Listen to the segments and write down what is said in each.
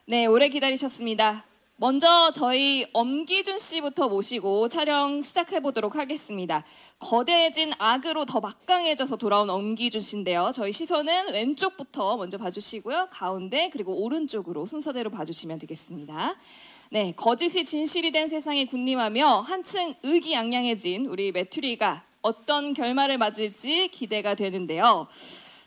네, 오래 기다리셨습니다. 먼저 저희 엄기준 씨부터 모시고 촬영 시작해 보도록 하겠습니다. 거대해진 악으로 더 막강해져서 돌아온 엄기준 씨인데요. 저희 시선은 왼쪽부터 먼저 봐주시고요. 가운데 그리고 오른쪽으로 순서대로 봐주시면 되겠습니다. 네, 거짓이 진실이 된 세상에 군림하며 한층 의기양양해진 우리 메투리가 어떤 결말을 맞을지 기대가 되는데요.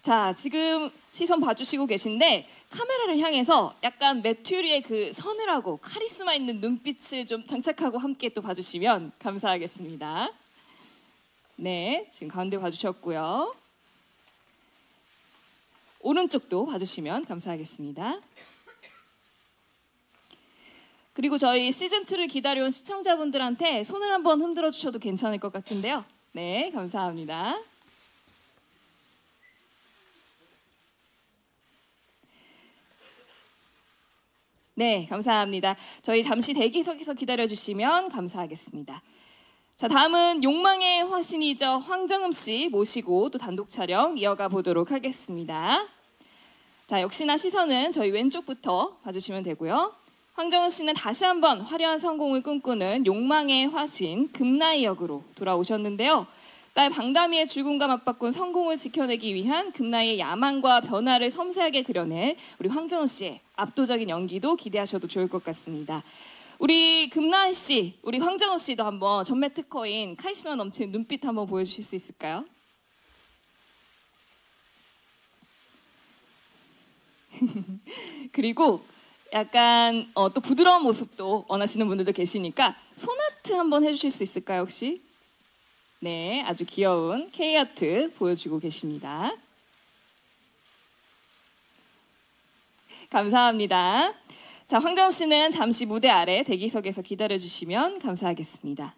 자, 지금 시선 봐주시고 계신데 카메라를 향해서 약간 메투리의 그 서늘하고 카리스마 있는 눈빛을 좀 장착하고 함께 또 봐주시면 감사하겠습니다. 네, 지금 가운데 봐주셨고요. 오른쪽도 봐주시면 감사하겠습니다. 그리고 저희 시즌2를 기다려온 시청자분들한테 손을 한번 흔들어 주셔도 괜찮을 것 같은데요. 네, 감사합니다. 네, 감사합니다. 저희 잠시 대기석에서 기다려주시면 감사하겠습니다. 자, 다음은 욕망의 화신이죠. 황정음 씨 모시고 또 단독 촬영 이어가 보도록 하겠습니다. 자, 역시나 시선은 저희 왼쪽부터 봐주시면 되고요. 황정음 씨는 다시 한번 화려한 성공을 꿈꾸는 욕망의 화신 금나이 역으로 돌아오셨는데요. 딸 방다미의 죽음과 맞바꾼 성공을 지켜내기 위한 금나이의 야망과 변화를 섬세하게 그려낼 우리 황정음 씨의 압도적인 연기도 기대하셔도 좋을 것 같습니다. 우리 금나이 씨, 우리 황정음 씨도 한번 전매 특허인 카리스마 넘치는 눈빛 한번 보여주실 수 있을까요? 그리고 약간 또 부드러운 모습도 원하시는 분들도 계시니까 손아트 한번 해주실 수 있을까요, 혹시? 네, 아주 귀여운 K아트 보여주고 계십니다. 감사합니다. 자, 황정음 씨는 잠시 무대 아래 대기석에서 기다려주시면 감사하겠습니다.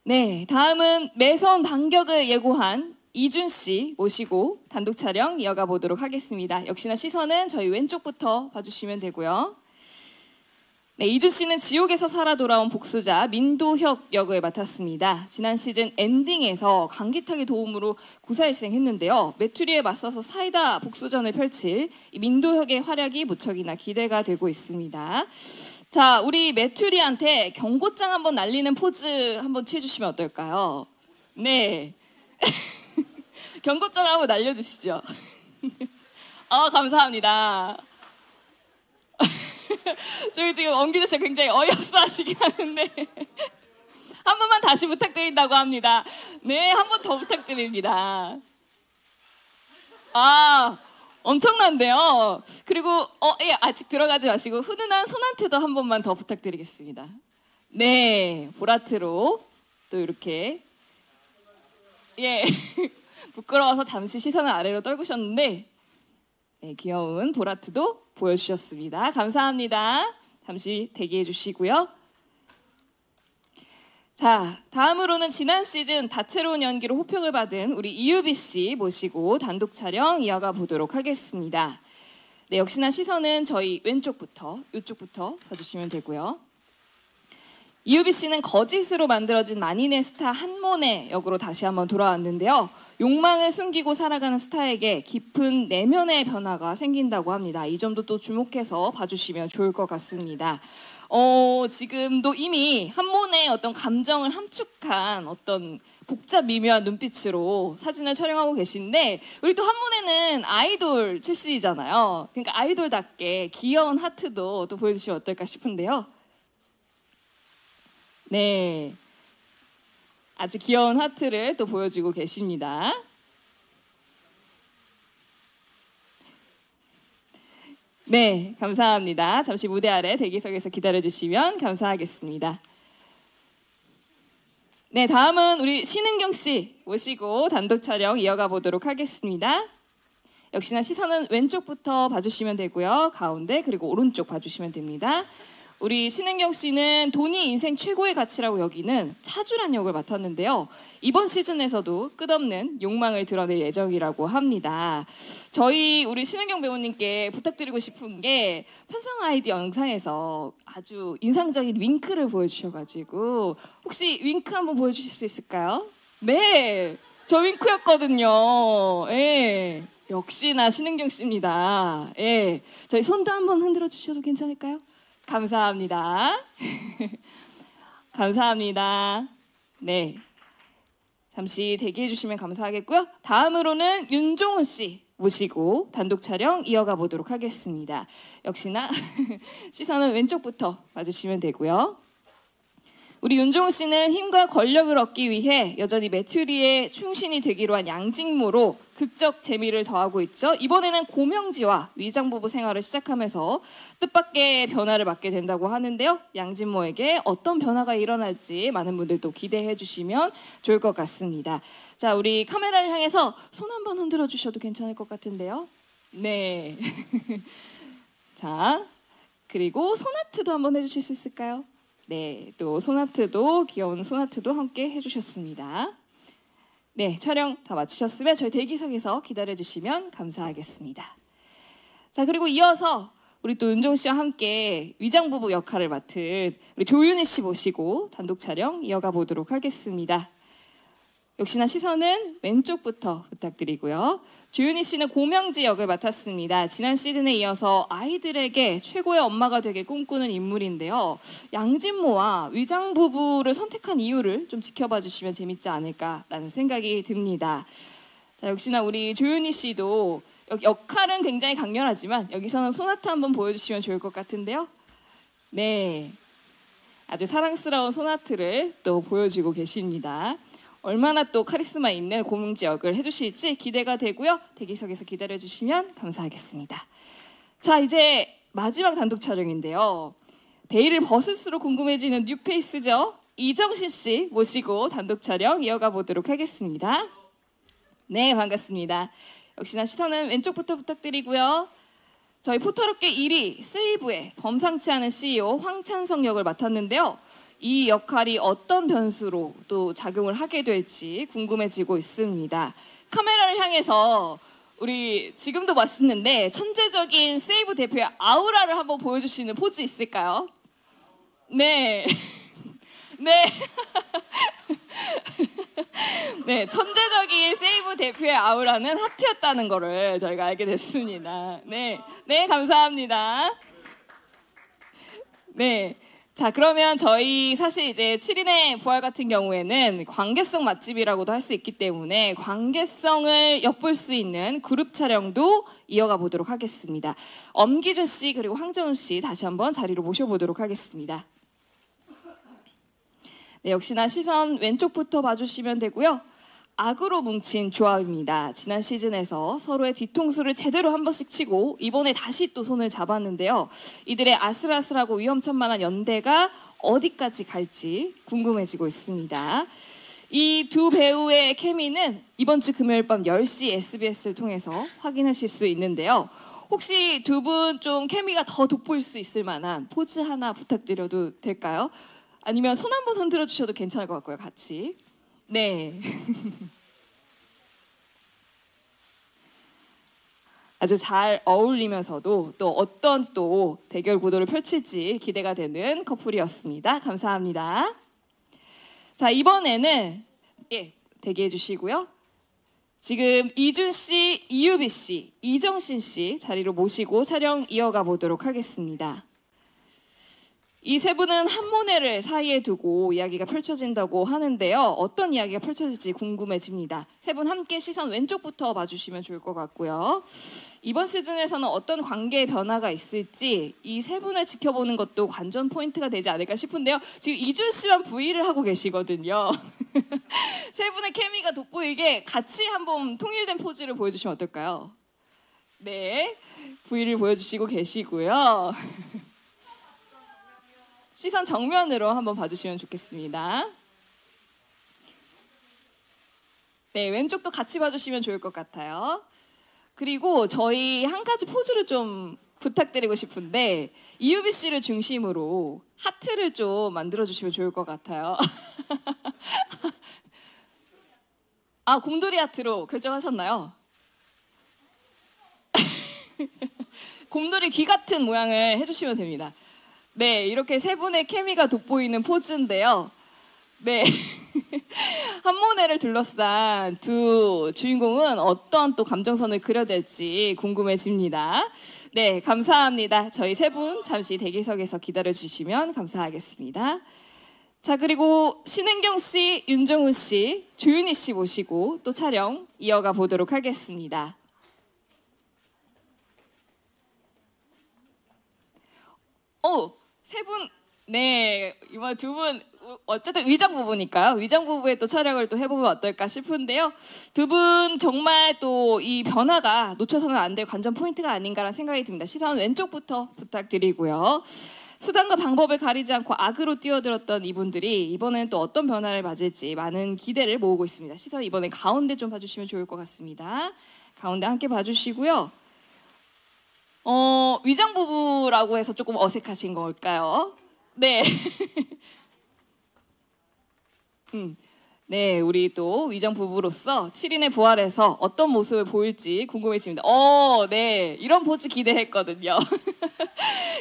네, 다음은 매서운 반격을 예고한 이준 씨 모시고 단독 촬영 이어가 보도록 하겠습니다. 역시나 시선은 저희 왼쪽부터 봐주시면 되고요. 네, 이준 씨는 지옥에서 살아 돌아온 복수자 민도혁 역을 맡았습니다. 지난 시즌 엔딩에서 강기탁의 도움으로 구사일생했는데요. 메투리에 맞서서 사이다 복수전을 펼칠 이 민도혁의 활약이 무척이나 기대가 되고 있습니다. 자, 우리 메투리한테 경고장 한번 날리는 포즈 한번 취해주시면 어떨까요? 네. 경고장 한번 날려주시죠. 감사합니다. 저희 지금 엄기준 씨가 굉장히 어이없어 하시긴 하는데 한 번만 다시 부탁드린다고 합니다. 네, 한 번 더 부탁드립니다. 엄청난데요. 그리고 예, 아직 들어가지 마시고 훈훈한 손한테도 한 번만 더 부탁드리겠습니다. 네, 보라트로 또 이렇게 예 부끄러워서 잠시 시선을 아래로 떨구셨는데 네, 귀여운 보라트도 보여주셨습니다. 감사합니다. 잠시 대기해 주시고요. 자, 다음으로는 지난 시즌 다채로운 연기로 호평을 받은 우리 이유비 씨 모시고 단독 촬영 이어가 보도록 하겠습니다. 네, 역시나 시선은 저희 왼쪽부터 이쪽부터 봐주시면 되고요. 이유비 씨는 거짓으로 만들어진 만인의 스타 한모네 역으로 다시 한번 돌아왔는데요. 욕망을 숨기고 살아가는 스타에게 깊은 내면의 변화가 생긴다고 합니다. 이 점도 또 주목해서 봐주시면 좋을 것 같습니다. 지금도 이미 한모네의 어떤 감정을 함축한 어떤 복잡 미묘한 눈빛으로 사진을 촬영하고 계신데 우리 또 한모네는 아이돌 출신이잖아요. 그러니까 아이돌답게 귀여운 하트도 또 보여주시면 어떨까 싶은데요. 네, 아주 귀여운 하트를 또 보여주고 계십니다. 네, 감사합니다. 잠시 무대 아래 대기석에서 기다려주시면 감사하겠습니다. 네, 다음은 우리 신은경 씨 모시고 단독 촬영 이어가 보도록 하겠습니다. 역시나 시선은 왼쪽부터 봐주시면 되고요. 가운데 그리고 오른쪽 봐주시면 됩니다. 우리 신은경 씨는 돈이 인생 최고의 가치라고 여기는 차주란 역을 맡았는데요. 이번 시즌에서도 끝없는 욕망을 드러낼 예정이라고 합니다. 저희 우리 신은경 배우님께 부탁드리고 싶은 게 편성 아이디 영상에서 아주 인상적인 윙크를 보여주셔가지고 혹시 윙크 한번 보여주실 수 있을까요? 네, 저 윙크였거든요. 네. 역시나 신은경 씨입니다. 예, 저희 손도 한번 흔들어 주셔도 괜찮을까요? 감사합니다. 감사합니다. 네, 잠시 대기해 주시면 감사하겠고요. 다음으로는 윤종훈 씨 모시고 단독 촬영 이어가 보도록 하겠습니다. 역시나 시선은 왼쪽부터 봐주시면 되고요. 우리 윤종훈 씨는 힘과 권력을 얻기 위해 여전히 메투리에 충신이 되기로 한 양직모로 극적 재미를 더하고 있죠. 이번에는 고명지와 위장부부 생활을 시작하면서 뜻밖의 변화를 맞게 된다고 하는데요. 양직모에게 어떤 변화가 일어날지 많은 분들도 기대해 주시면 좋을 것 같습니다. 자, 우리 카메라를 향해서 손 한번 흔들어 주셔도 괜찮을 것 같은데요. 네. 자, 그리고 손아트도 한번 해주실 수 있을까요? 네, 또 손아트도 귀여운 손아트도 함께 해주셨습니다. 네, 촬영 다 마치셨으면 저희 대기석에서 기다려주시면 감사하겠습니다. 자, 그리고 이어서 우리 또 윤종 씨와 함께 위장부부 역할을 맡은 우리 조윤희 씨 모시고 단독 촬영 이어가 보도록 하겠습니다. 역시나 시선은 왼쪽부터 부탁드리고요. 조윤희 씨는 고명지 역을 맡았습니다. 지난 시즌에 이어서 아이들에게 최고의 엄마가 되게 꿈꾸는 인물인데요. 양진모와 위장부부를 선택한 이유를 좀 지켜봐 주시면 재밌지 않을까라는 생각이 듭니다. 자, 역시나 우리 조윤희 씨도 역할은 굉장히 강렬하지만 여기서는 소나타 한번 보여주시면 좋을 것 같은데요. 네, 아주 사랑스러운 소나트를 또 보여주고 계십니다. 얼마나 또 카리스마 있는 고명지 역을 해주실지 기대가 되고요. 대기석에서 기다려주시면 감사하겠습니다. 자, 이제 마지막 단독 촬영인데요. 베일을 벗을수록 궁금해지는 뉴페이스죠. 이정신 씨 모시고 단독 촬영 이어가 보도록 하겠습니다. 네, 반갑습니다. 역시나 시선은 왼쪽부터 부탁드리고요. 저희 포털업계 1위 세이브의 범상치 않은 CEO 황찬성 역을 맡았는데요. 이 역할이 어떤 변수로 또 작용을 하게 될지 궁금해지고 있습니다. 카메라를 향해서 우리 지금도 맛있는데 천재적인 세이브 대표의 아우라를 한번 보여주시는 포즈 있을까요? 네. 네. 네, 천재적인 세이브 대표의 아우라는 하트였다는 거를 저희가 알게 됐습니다. 네, 네, 감사합니다. 네. 자, 그러면 저희 사실 이제 7인의 부활 같은 경우에는 관계성 맛집이라고도 할 수 있기 때문에 관계성을 엿볼 수 있는 그룹 촬영도 이어가 보도록 하겠습니다. 엄기준 씨 그리고 황정은 씨 다시 한번 자리로 모셔보도록 하겠습니다. 네, 역시나 시선 왼쪽부터 봐주시면 되고요. 악으로 뭉친 조합입니다. 지난 시즌에서 서로의 뒤통수를 제대로 한 번씩 치고 이번에 다시 또 손을 잡았는데요. 이들의 아슬아슬하고 위험천만한 연대가 어디까지 갈지 궁금해지고 있습니다. 이 두 배우의 케미는 이번 주 금요일 밤 10시 SBS를 통해서 확인하실 수 있는데요. 혹시 두 분 좀 케미가 더 돋보일 수 있을 만한 포즈 하나 부탁드려도 될까요? 아니면 손 한번 흔들어 주셔도 괜찮을 것 같고요. 같이. 네. 아주 잘 어울리면서도 또 어떤 또 대결 구도를 펼칠지 기대가 되는 커플이었습니다. 감사합니다. 자, 이번에는 대기해 주시고요. 지금 이준 씨, 이유비 씨, 이정신 씨 자리로 모시고 촬영 이어가 보도록 하겠습니다. 이 세 분은 한 모네를 사이에 두고 이야기가 펼쳐진다고 하는데요. 어떤 이야기가 펼쳐질지 궁금해집니다. 세 분 함께 시선 왼쪽부터 봐주시면 좋을 것 같고요. 이번 시즌에서는 어떤 관계의 변화가 있을지 이 세 분을 지켜보는 것도 관전 포인트가 되지 않을까 싶은데요. 지금 이준 씨만 V를 하고 계시거든요. 세 분의 케미가 돋보이게 같이 한번 통일된 포즈를 보여주시면 어떨까요? 네, V를 보여주시고 계시고요. 시선 정면으로 한번 봐주시면 좋겠습니다. 네, 왼쪽도 같이 봐주시면 좋을 것 같아요. 그리고 저희 한 가지 포즈를 좀 부탁드리고 싶은데 이유비 씨를 중심으로 하트를 좀 만들어주시면 좋을 것 같아요. 아, 곰돌이 하트로 결정하셨나요? 곰돌이 귀 같은 모양을 해주시면 됩니다. 네, 이렇게 세 분의 케미가 돋보이는 포즈인데요. 네, 한모네를 둘러싼 두 주인공은 어떤 또 감정선을 그려낼지 궁금해집니다. 네, 감사합니다. 저희 세 분 잠시 대기석에서 기다려주시면 감사하겠습니다. 자, 그리고 신은경 씨, 윤정훈 씨, 조윤희 씨 모시고 또 촬영 이어가 보도록 하겠습니다. 세 분, 네, 이번 두 분 어쨌든 위장 부부니까요. 위장 부부의 또 촬영을 또 해보면 어떨까 싶은데요. 두 분 정말 또 이 변화가 놓쳐서는 안 될 관전 포인트가 아닌가라는 생각이 듭니다. 시선 왼쪽부터 부탁드리고요. 수단과 방법을 가리지 않고 악으로 뛰어들었던 이분들이 이번엔 또 어떤 변화를 맞을지 많은 기대를 모으고 있습니다. 시선 이번에 가운데 좀 봐주시면 좋을 것 같습니다. 가운데 함께 봐주시고요. 위장 부부라고 해서 조금 어색하신 걸까요? 네. 네, 우리 또 위장 부부로서 7인의 부활에서 어떤 모습을 보일지 궁금해집니다. 네, 이런 포즈 기대했거든요.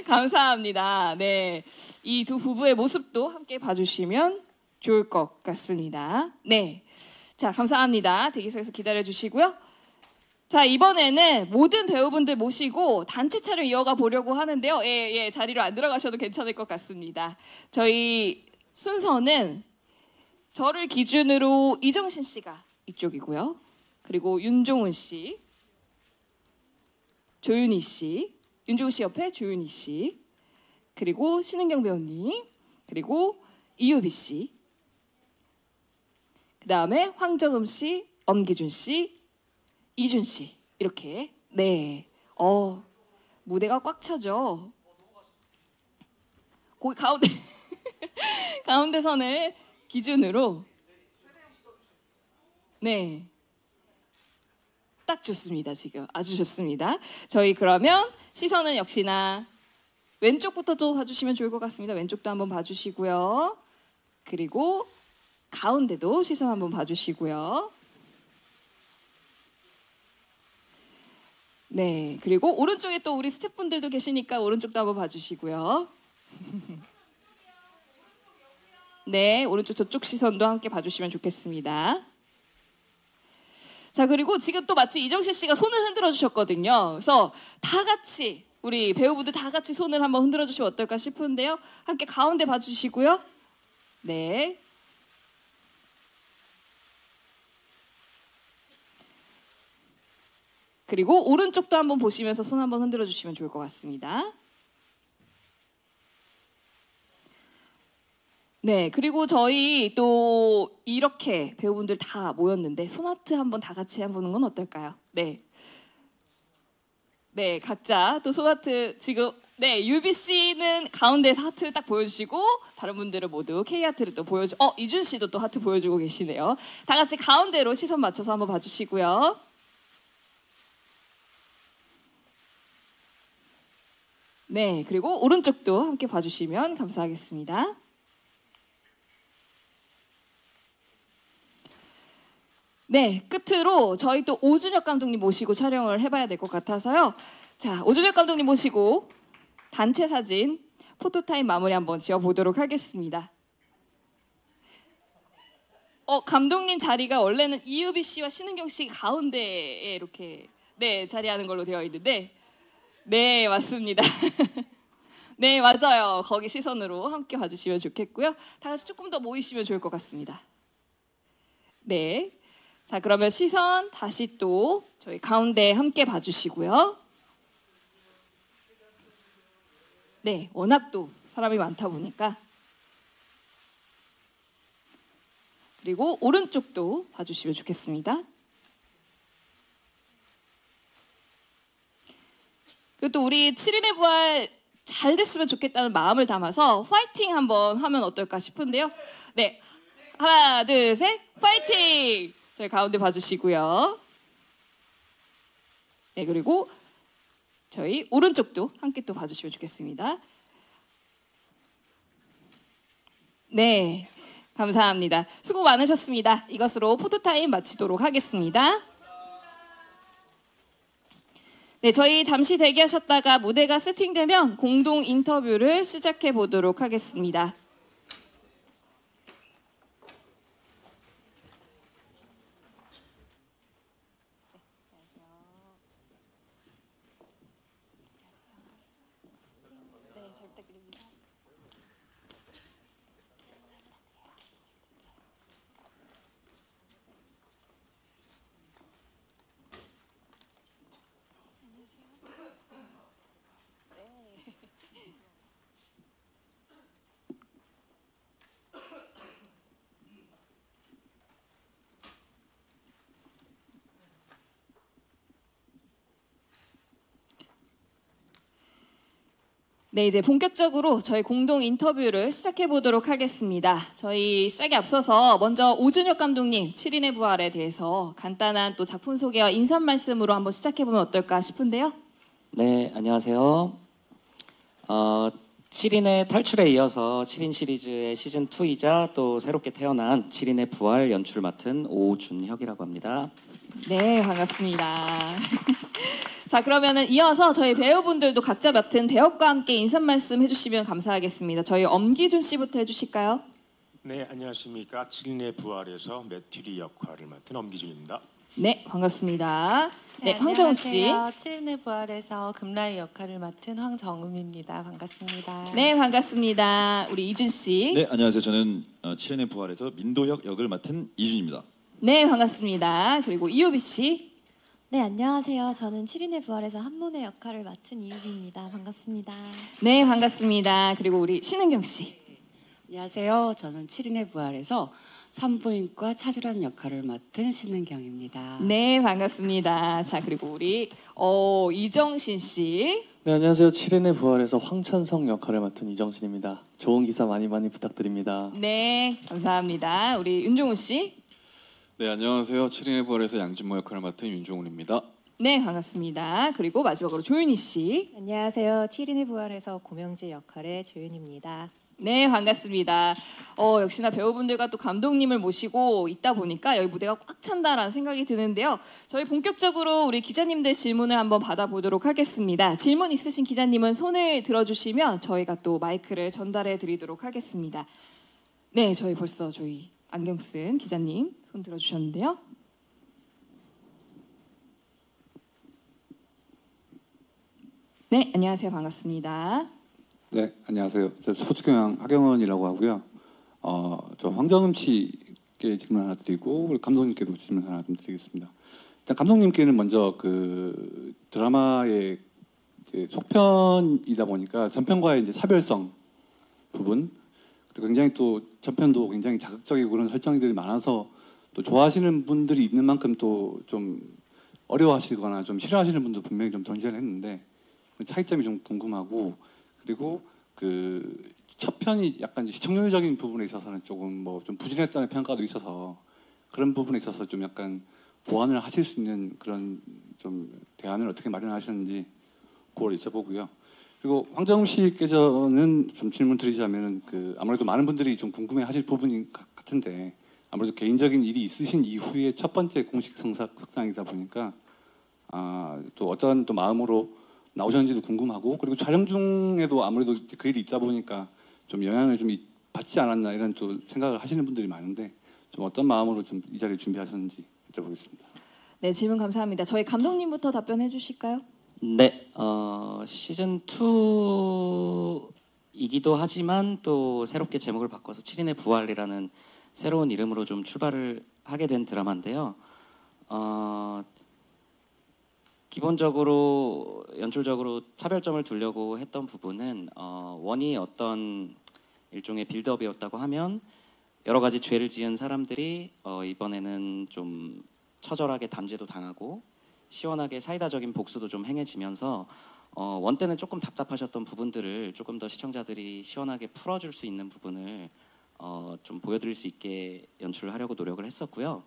감사합니다. 네, 이 두 부부의 모습도 함께 봐주시면 좋을 것 같습니다. 네, 자, 감사합니다. 대기석에서 기다려주시고요. 자, 이번에는 모든 배우분들 모시고 단체 촬영 이어가 보려고 하는데요. 예, 자리로 안 들어가셔도 괜찮을 것 같습니다. 저희 순서는 저를 기준으로 이정신 씨가 이쪽이고요. 그리고 윤종훈 씨, 조윤희 씨, 윤종훈 씨 옆에 조윤희 씨, 그리고 신은경 배우님, 그리고 이유비 씨, 그 다음에 황정음 씨, 엄기준 씨, 이준 씨 이렇게. 네, 무대가 꽉 차죠. 거기 가운데 가운데 선을 기준으로 네, 딱 좋습니다. 지금 아주 좋습니다. 저희 그러면 시선은 역시나 왼쪽부터도 봐주시면 좋을 것 같습니다. 왼쪽도 한번 봐주시고요. 그리고 가운데도 시선 한번 봐주시고요. 네, 그리고 오른쪽에 또 우리 스태프분들도 계시니까 오른쪽도 한번 봐주시고요. 네, 오른쪽 저쪽 시선도 함께 봐주시면 좋겠습니다. 자, 그리고 지금 또 마치 이정실 씨가 손을 흔들어 주셨거든요. 그래서 다 같이 우리 배우분들 다 같이 손을 한번 흔들어 주시면 어떨까 싶은데요. 함께 가운데 봐주시고요. 네. 그리고 오른쪽도 한번 보시면서 손 한번 흔들어 주시면 좋을 것 같습니다. 네, 그리고 저희 또 이렇게 배우분들 다 모였는데 손아트 한번 다 같이 해보는 건 어떨까요? 네. 네, 각자 또 손아트 지금 네, 유비 씨는 가운데에서 하트를 딱 보여주시고 다른 분들은 모두 K 하트를 또 이준 씨도 또 하트 보여주고 계시네요. 다 같이 가운데로 시선 맞춰서 한번 봐주시고요. 네, 그리고 오른쪽도 함께 봐주시면 감사하겠습니다. 네, 끝으로 저희 또 오준혁 감독님 모시고 촬영을 해봐야 될 것 같아서요. 자, 오준혁 감독님 모시고 단체 사진 포토타임 마무리 한번 지어보도록 하겠습니다. 감독님 자리가 원래는 이유비 씨와 신은경 씨 가운데에 이렇게 네, 자리하는 걸로 되어 있는데 네, 맞습니다. 네, 맞아요. 거기 시선으로 함께 봐주시면 좋겠고요. 다 같이 조금 더 모이시면 좋을 것 같습니다. 네. 자, 그러면 시선 다시 또 저희 가운데 함께 봐주시고요. 네, 워낙 또 사람이 많다 보니까. 그리고 오른쪽도 봐주시면 좋겠습니다. 그리고 또 우리 7인의 부활 잘 됐으면 좋겠다는 마음을 담아서 파이팅 한번 하면 어떨까 싶은데요. 네, 하나, 둘, 셋, 파이팅! 저희 가운데 봐주시고요. 네, 그리고 저희 오른쪽도 함께 또 봐주시면 좋겠습니다. 네, 감사합니다. 수고 많으셨습니다. 이것으로 포토타임 마치도록 하겠습니다. 네, 저희 잠시 대기하셨다가 무대가 세팅되면 공동 인터뷰를 시작해 보도록 하겠습니다. 네, 이제 본격적으로 저희 공동 인터뷰를 시작해 보도록 하겠습니다. 저희 시작에 앞서서 먼저 오준혁 감독님 7인의 부활에 대해서 간단한 또 작품 소개와 인사 말씀으로 한번 시작해 보면 어떨까 싶은데요. 네, 안녕하세요. 7인의 탈출에 이어서 7인 시리즈의 시즌 2이자 또 새롭게 태어난 7인의 부활 연출 맡은 오준혁이라고 합니다. 네, 반갑습니다. 자, 그러면은 이어서 저희 배우분들도 각자 맡은 배역과 함께 인사 말씀 해주시면 감사하겠습니다. 저희 엄기준 씨부터 해주실까요? 네, 안녕하십니까. 7인의 부활에서 메튜리 역할을 맡은 엄기준입니다. 네, 반갑습니다. 네, 네, 황정우 씨. 안녕하세요. 7인의 부활에서 금라이 역할을 맡은 황정음입니다. 반갑습니다. 네, 반갑습니다. 우리 이준 씨. 네, 안녕하세요. 저는 7인의 부활에서 민도혁 역을 맡은 이준입니다. 네, 반갑습니다. 그리고 이효비 씨. 네, 안녕하세요. 저는 7인의 부활에서 한문의 역할을 맡은 이유비입니다. 반갑습니다. 네, 반갑습니다. 그리고 우리 신은경 씨. 안녕하세요. 저는 7인의 부활에서 산부인과 차주란 역할을 맡은 신은경입니다. 네, 반갑습니다. 자, 그리고 우리 이정신 씨. 네, 안녕하세요. 7인의 부활에서 황천성 역할을 맡은 이정신입니다. 좋은 기사 많이 부탁드립니다. 네, 감사합니다. 우리 윤종우 씨. 네, 안녕하세요. 7인의 부활에서 양진모 역할을 맡은 윤종훈입니다. 네, 반갑습니다. 그리고 마지막으로 조윤희 씨. 안녕하세요. 7인의 부활에서 고명지 역할의 조윤입니다. 네, 반갑습니다. 역시나 배우분들과 또 감독님을 모시고 있다 보니까 여기 무대가 꽉 찬다라는 생각이 드는데요. 저희 본격적으로 우리 기자님들 질문을 한번 받아보도록 하겠습니다. 질문 있으신 기자님은 손을 들어주시면 저희가 또 마이크를 전달해 드리도록 하겠습니다. 네, 저희 안경 쓴 기자님 손 들어주셨는데요. 네, 안녕하세요. 반갑습니다. 네, 안녕하세요. 저 스포츠경영 하경원이라고 하고요. 저 황정음 씨께 질문 하나 드리고 우리 감독님께도 질문 하나 좀 드리겠습니다. 일단 감독님께는 먼저 그 드라마의 이제 속편이다 보니까 전편과의 이제 사별성 부분, 굉장히 또 전편도 굉장히 자극적이고 그런 설정들이 많아서 또 좋아하시는 분들이 있는 만큼 또 좀 어려워하시거나 좀 싫어하시는 분도 분명히 좀 존재를 했는데 그 차이점이 좀 궁금하고, 그리고 그 첫 편이 약간 시청률적인 부분에 있어서는 조금 뭐 좀 부진했다는 평가도 있어서 그런 부분에 있어서 좀 약간 보완을 하실 수 있는 그런 좀 대안을 어떻게 마련하셨는지 그걸 여쭤보고요. 그리고 황정음 씨께서는 좀 질문 드리자면은 그 아무래도 많은 분들이 좀 궁금해하실 부분인 같은데 아무래도 개인적인 일이 있으신 이후에 첫 번째 공식 석상이다 보니까 또 어떤 또 마음으로 나오셨는지도 궁금하고, 그리고 촬영 중에도 아무래도 그 일이 있다 보니까 좀 영향을 좀 받지 않았나 이런 또 생각을 하시는 분들이 많은데 좀 어떤 마음으로 좀 이 자리를 준비하셨는지 여쭤보겠습니다. 네, 질문 감사합니다. 저희 감독님부터 답변해 주실까요? 네, 시즌 2이기도 하지만 또 새롭게 제목을 바꿔서 7인의 부활이라는 새로운 이름으로 좀 출발을 하게 된 드라마인데요. 기본적으로 연출적으로 차별점을 두려고 했던 부분은 원이 어떤 일종의 빌드업이었다고 하면 여러 가지 죄를 지은 사람들이 이번에는 좀 처절하게 단죄도 당하고 시원하게 사이다적인 복수도 좀 행해지면서 원 때는 조금 답답하셨던 부분들을 조금 더 시청자들이 시원하게 풀어줄 수 있는 부분을 좀 보여드릴 수 있게 연출을 하려고 노력을 했었고요.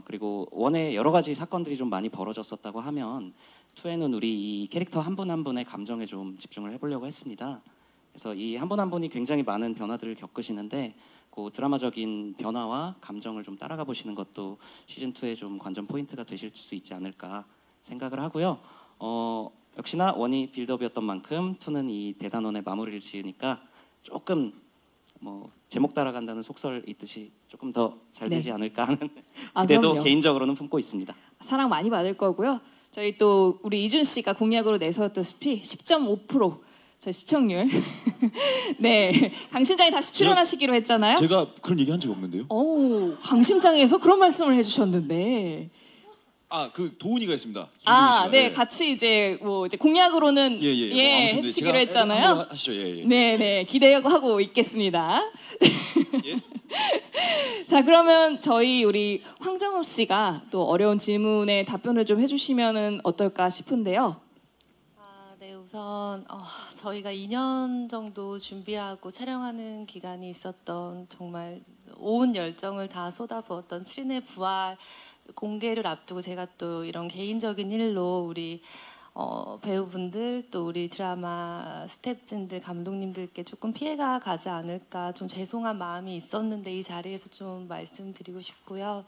그리고 원에 여러 가지 사건들이 좀 많이 벌어졌었다고 하면 2에는 우리 이 캐릭터 한 분 한 분의 감정에 좀 집중을 해보려고 했습니다. 그래서 이 한 분 한 분이 굉장히 많은 변화들을 겪으시는데 그 드라마적인 변화와 감정을 좀 따라가 보시는 것도 시즌 2의 좀 관전 포인트가 되실 수 있지 않을까 생각을 하고요. 역시나 원이 빌드업이었던 만큼 2는 이 대단원의 마무리를 지으니까 조금 뭐 제목 따라간다는 속설 있듯이 조금 더 잘 되지 않을까 하는 기대도 그럼요. 개인적으로는 품고 있습니다. 사랑 많이 받을 거고요. 저희 또 우리 이준 씨가 공약으로 내세웠다시피 10.5% 저희 시청률. 네, 강 심장이 다시 출연하시기로 했잖아요. 제가 그런 얘기 한 적이 없는데요. 오, 강 심장에서 그런 말씀을 해주셨는데. 그 도훈이가 있습니다. 네, 같이 이제 이제 공약으로는 해주시기로 했잖아요. 하시죠. 네, 기대하고 있겠습니다. 자, 그러면 우리 황정읍 씨가 또 어려운 질문에 답변을 좀 해주시면은 어떨까 싶은데요. 네, 우선 저희가 2년 정도 준비하고 촬영하는 기간이 있었던 정말 온 열정을 다 쏟아부었던 7인의 부활 공개를 앞두고 제가 또 이런 개인적인 일로 우리 배우분들 또 우리 드라마 스태프진들 감독님들께 조금 피해가 가지 않을까 좀 죄송한 마음이 있었는데 이 자리에서 좀 말씀드리고 싶고요.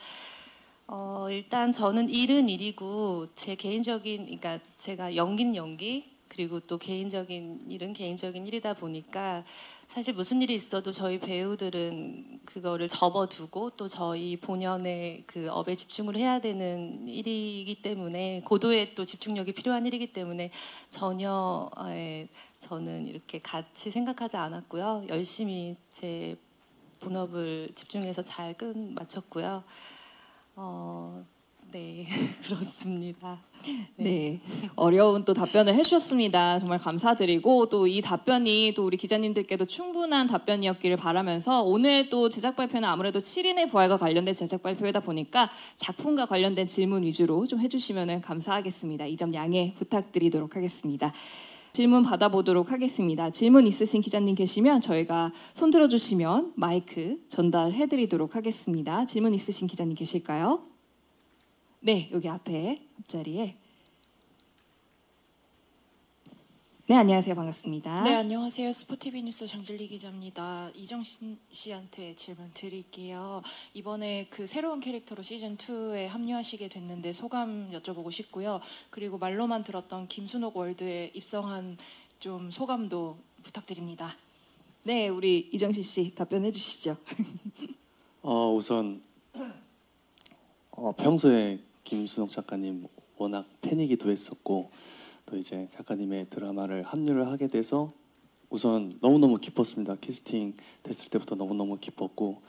일단 저는 일은 일이고 제 개인적인 그러니까 제가 연기는 연기 그리고 또 개인적인 일은 개인적인 일이다 보니까 사실 무슨 일이 있어도 저희 배우들은 그거를 접어두고 또 저희 본연의 그 업에 집중을 해야 되는 일이기 때문에 고도의 또 집중력이 필요한 일이기 때문에 전혀 저는 이렇게 같이 생각하지 않았고요. 열심히 제 본업을 집중해서 잘 마쳤고요. 네, 그렇습니다. 네, 어려운 또 답변을 해주셨습니다. 정말 감사드리고 또 이 답변이 또 우리 기자님들께도 충분한 답변이었기를 바라면서 오늘 또 제작 발표는 아무래도 7인의 부활과 관련된 제작 발표이다 보니까 작품과 관련된 질문 위주로 좀 해주시면 감사하겠습니다. 이 점 양해 부탁드리도록 하겠습니다. 질문 받아보도록 하겠습니다. 질문 있으신 기자님 계시면 저희가 손 들어주시면 마이크 전달해드리도록 하겠습니다. 질문 있으신 기자님 계실까요? 네, 여기 앞자리에. 네, 안녕하세요. 반갑습니다. 네, 안녕하세요. 스포티비 뉴스 장진리 기자입니다. 이정신 씨한테 질문 드릴게요. 이번에 그 새로운 캐릭터로 시즌 2에 합류하시게 됐는데 소감 여쭤보고 싶고요. 그리고 말로만 들었던 김순옥 월드에 입성한 좀 소감도 부탁드립니다. 네, 우리 이정신 씨 답변해 주시죠. 우선 평소에 김순옥 작가님 워낙 팬이기도 했었고 또 이제 작가님의 드라마를 합류를 하게 돼서 우선 너무너무 기뻤습니다. 캐스팅 됐을 때부터 너무너무 기뻤고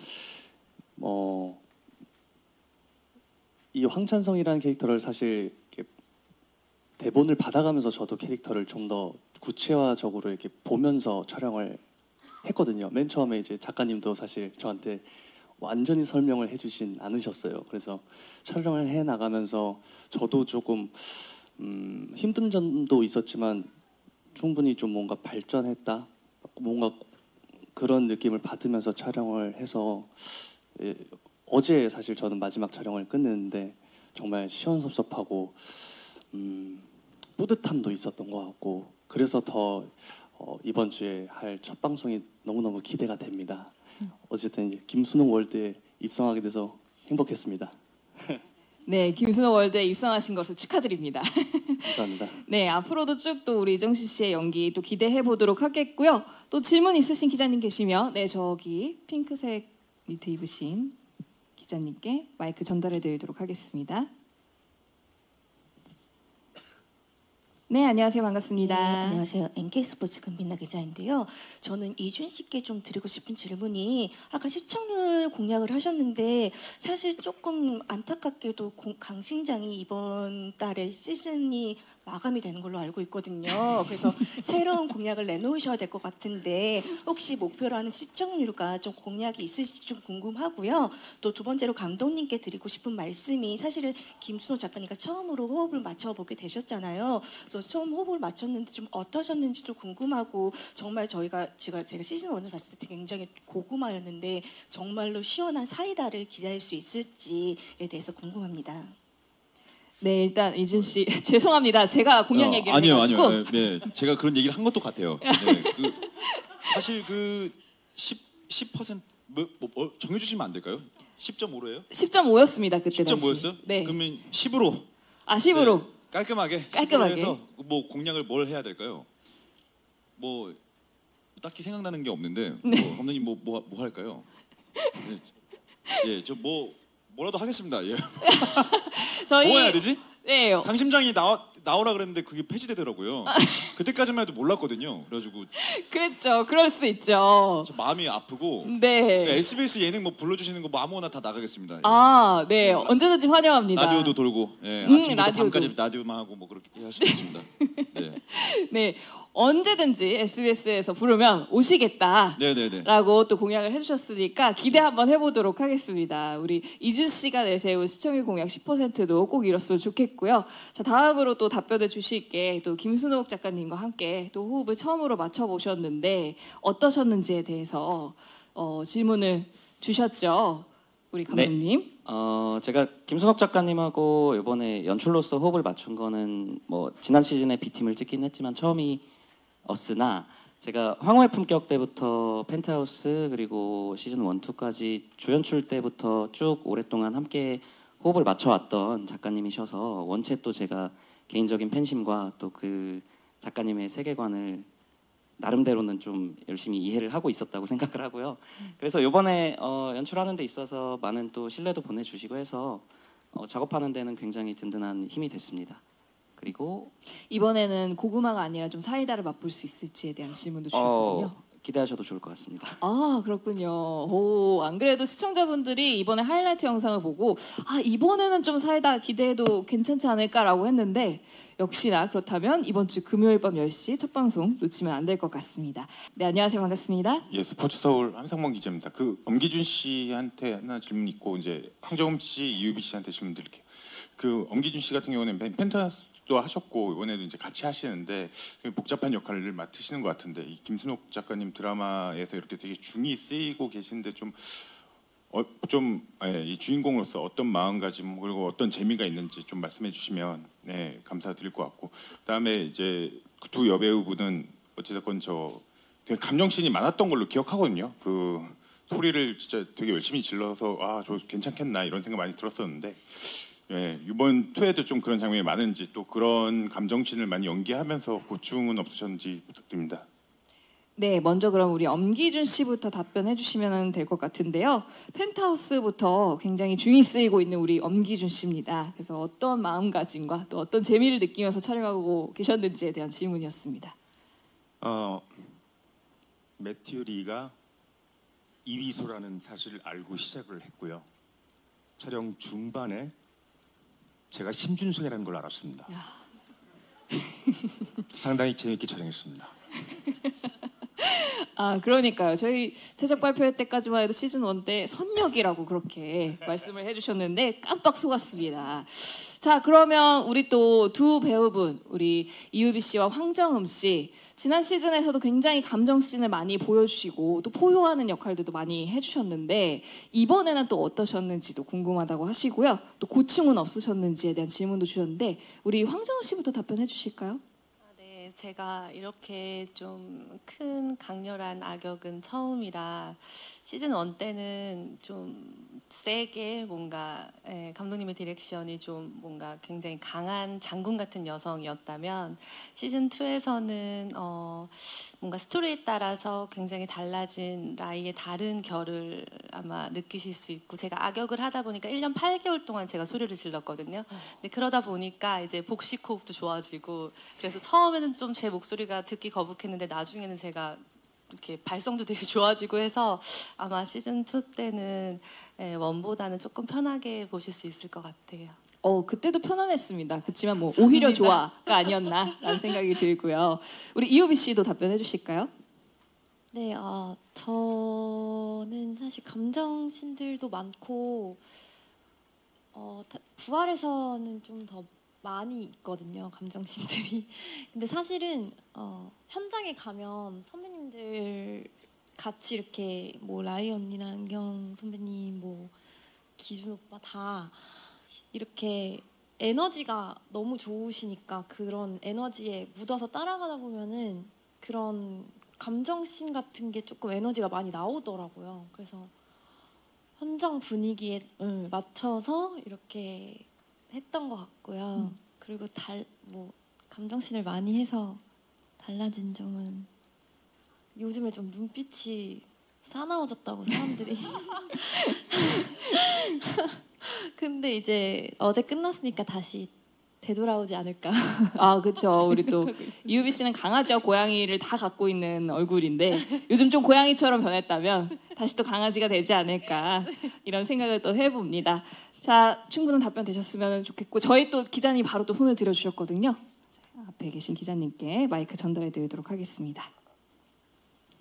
이 황찬성이라는 캐릭터를 사실 이렇게 대본을 받아가면서 저도 캐릭터를 좀 더 구체화적으로 이렇게 보면서 촬영을 했거든요. 맨 처음에 이제 작가님도 사실 저한테 완전히 설명을 해주진 않으셨어요. 그래서 촬영을 해 나가면서 저도 조금 힘든 점도 있었지만 충분히 좀 뭔가 발전했다, 뭔가 그런 느낌을 받으면서 촬영을 해서 어제 사실 저는 마지막 촬영을 끝냈는데 정말 시원섭섭하고 뿌듯함도 있었던 것 같고 그래서 더 이번 주에 할 첫 방송이 너무너무 기대가 됩니다. 어쨌든 이제 김순옥 월드에 입성하게 돼서 행복했습니다. 네, 김순옥 월드에 입성하신 것을 축하드립니다. 감사합니다. 네, 앞으로도 쭉 또 우리 이정신 씨의 연기 또 기대해 보도록 하겠고요. 또 질문 있으신 기자님 계시면 네, 저기 핑크색 니트 입으신 기자님께 마이크 전달해 드리도록 하겠습니다. 네, 안녕하세요. 반갑습니다. 네, 안녕하세요. NK스포츠 금빈나 기자인데요. 저는 이준 씨께 좀 드리고 싶은 질문이 아까 시청률 공약을 하셨는데 사실 조금 안타깝게도 강심장이 이번 달에 시즌이 마감이 되는 걸로 알고 있거든요. 그래서 새로운 공약을 내놓으셔야 될 것 같은데 혹시 목표로 하는 시청률과 좀 공약이 있으실지 좀 궁금하고요. 또 두 번째로 감독님께 드리고 싶은 말씀이 사실은 김순옥 작가님과 처음으로 호흡을 맞춰보게 되셨잖아요. 그래서 처음 호흡을 맞췄는데 좀 어떠셨는지도 궁금하고 정말 제가 시즌 1을 봤을 때 굉장히 고구마였는데 정말로 시원한 사이다를 기대할 수 있을지에 대해서 궁금합니다. 네, 일단 이준 씨 죄송합니다. 제가 공약 얘기를 해가지고 아니요. 네, 제가 그런 얘기를 한 것도 같아요. 네, 사실 10% 정해주시면 안 될까요? 10.5로예요? 10.5였습니다 그때. 10.5였어요? 네. 그러면 10으로. 10으로. 네, 깔끔하게 해서 뭐 공약을 뭘 해야 될까요? 뭐 딱히 생각나는 게 없는데 감독님 뭐 할까요? 저 뭐라도 하겠습니다. 예. 저희 뭐 해야 되지? 네. 강심장이 나오라 그랬는데 그게 폐지되더라고요. 그때까지만 해도 몰랐거든요. 그래가지고 그랬죠. 그럴 수 있죠. 저 마음이 아프고 네. SBS 예능 뭐 불러주시는 거 뭐 아무거나 다 나가겠습니다. 아, 네. 언제든지 환영합니다. 라디오도 돌고 아침부터 라디오도. 밤까지 라디오만 하고 뭐 그렇게 할 수 있습니다. 네. 네. 언제든지 SBS에서 부르면 오시겠다. 네네네. 라고 또 공약을 해주셨으니까 기대 한번 해보도록 하겠습니다. 우리 이준 씨가 내세운 시청률 공약 10%도 꼭 이뤘으면 좋겠고요. 자, 다음으로 또 답변을 주실게 또 김순옥 작가님과 함께 또 호흡을 처음으로 맞춰보셨는데 어떠셨는지에 대해서 질문을 주셨죠. 우리 감독님. 제가 김순옥 작가님하고 이번에 연출로서 호흡을 맞춘 거는 뭐 지난 시즌에 B팀을 찍긴 했지만 처음이었으나 제가 황후의 품격 때부터 펜트하우스 그리고 시즌 1, 2까지 조연출 때부터 쭉 오랫동안 함께 호흡을 맞춰왔던 작가님이셔서 원체 또 제가 개인적인 팬심과 또 그 작가님의 세계관을 나름대로는 좀 열심히 이해를 하고 있었다고 생각을 하고요. 그래서 이번에 연출하는 데 있어서 많은 또 신뢰도 보내주시고 해서 작업하는 데는 굉장히 든든한 힘이 됐습니다. 그리고 이번에는 고구마가 아니라 좀 사이다를 맛볼 수 있을지에 대한 질문도 주셨거든요. 기대하셔도 좋을 것 같습니다. 아, 그렇군요. 오, 안 그래도 시청자분들이 이번에 하이라이트 영상을 보고 이번에는 좀 사이다 기대해도 괜찮지 않을까라고 했는데 역시나 그렇다면 이번 주 금요일 밤 10시 첫 방송 놓치면 안 될 것 같습니다. 네, 안녕하세요. 반갑습니다. 예, 스포츠 서울 한상봉 기자입니다. 그 엄기준 씨한테 하나 질문 있고 이제 황정음 씨, 이유비 씨한테 질문 드릴게요. 그 엄기준 씨 같은 경우는 펜타스도 하셨고 이번에도 이제 같이 하시는데 복잡한 역할을 맡으시는 것 같은데 이 김순옥 작가님 드라마에서 이렇게 되게 중이 쓰이고 계신데 이 주인공으로서 어떤 마음가짐 그리고 어떤 재미가 있는지 좀 말씀해 주시면 감사드릴 것 같고 그다음에 이제 두 여배우분은 어찌됐건 되게 감정씬이 많았던 걸로 기억하거든요. 그 소리를 진짜 되게 열심히 질러서 저 괜찮겠나 이런 생각 많이 들었었는데 이번 2에도 좀 그런 장면이 많은지 또 그런 감정씬을 많이 연기하면서 고충은 없으셨는지 부탁드립니다. 네, 먼저 그럼 우리 엄기준 씨부터 답변해 주시면 될 것 같은데요. 펜트하우스부터 굉장히 중이 쓰이고 있는 우리 엄기준 씨입니다. 그래서 어떤 마음가짐과 또 어떤 재미를 느끼면서 촬영하고 계셨는지에 대한 질문이었습니다. 매튜 리가 이비소라는 사실을 알고 시작을 했고요. 촬영 중반에 제가 심준성이라는 걸 알았습니다. 상당히 재밌게 촬영했습니다. 그러니까요. 저희 제작 발표회 때까지만 해도 시즌 1 때 선역이라고 그렇게 말씀을 해주셨는데 깜빡 속았습니다. 자, 그러면 우리 또 두 배우분, 우리 이유비 씨와 황정음 씨, 지난 시즌에서도 굉장히 감정씬을 많이 보여주시고 또 포효하는 역할들도 많이 해주셨는데 이번에는 또 어떠셨는지도 궁금하다고 하시고요. 또 고충은 없으셨는지에 대한 질문도 주셨는데 우리 황정음 씨부터 답변해 주실까요? 네, 제가 이렇게 좀 큰 강렬한 악역은 처음이라 시즌 1 때는 좀 세게 뭔가 감독님의 디렉션이 좀 뭔가 굉장히 강한 장군 같은 여성이었다면 시즌 2에서는 뭔가 스토리에 따라서 굉장히 달라진 라이의 다른 결을 아마 느끼실 수 있고 제가 악역을 하다 보니까 1년 8개월 동안 제가 소리를 질렀거든요. 근데 그러다 보니까 이제 복식 호흡도 좋아지고 그래서 처음에는 좀 제 목소리가 듣기 거북했는데 나중에는 제가 이렇게 발성도 되게 좋아지고 해서 아마 시즌 2 때는 원보다는 조금 편하게 보실 수 있을 것 같아요. 그때도 편안했습니다. 그렇지만 뭐 오히려 좋아가 아니었나라는 생각이 들고요. 우리 이효비 씨도 답변해 주실까요? 네, 저는 사실 감정씬들도 많고 부활에서는 좀 더 많이 있거든요, 감정씬들이. 근데 사실은 현장에 가면 선배님들 같이 이렇게 뭐 라이 언니나 안경 선배님, 뭐 기준 오빠 다 이렇게 에너지가 너무 좋으시니까 그런 에너지에 묻어서 따라가다 보면은 그런 감정씬 같은 게 조금 에너지가 많이 나오더라고요. 그래서 현장 분위기에 맞춰서 이렇게 했던 것 같고요. 그리고 뭐 감정씬을 많이 해서 달라진 점은 요즘에 좀 눈빛이 사나워졌다고 사람들이. 근데 이제 어제 끝났으니까 다시 되돌아오지 않을까. 아, 그렇죠. 우리 또 이유비 씨는 강아지와 고양이를 다 갖고 있는 얼굴인데 요즘 좀 고양이처럼 변했다면 다시 또 강아지가 되지 않을까 이런 생각을 또 해봅니다. 자, 충분한 답변 되셨으면 좋겠고 저희 또 기자님 바로 또 손을 들어주셨거든요. 자, 앞에 계신 기자님께 마이크 전달해드리도록 하겠습니다.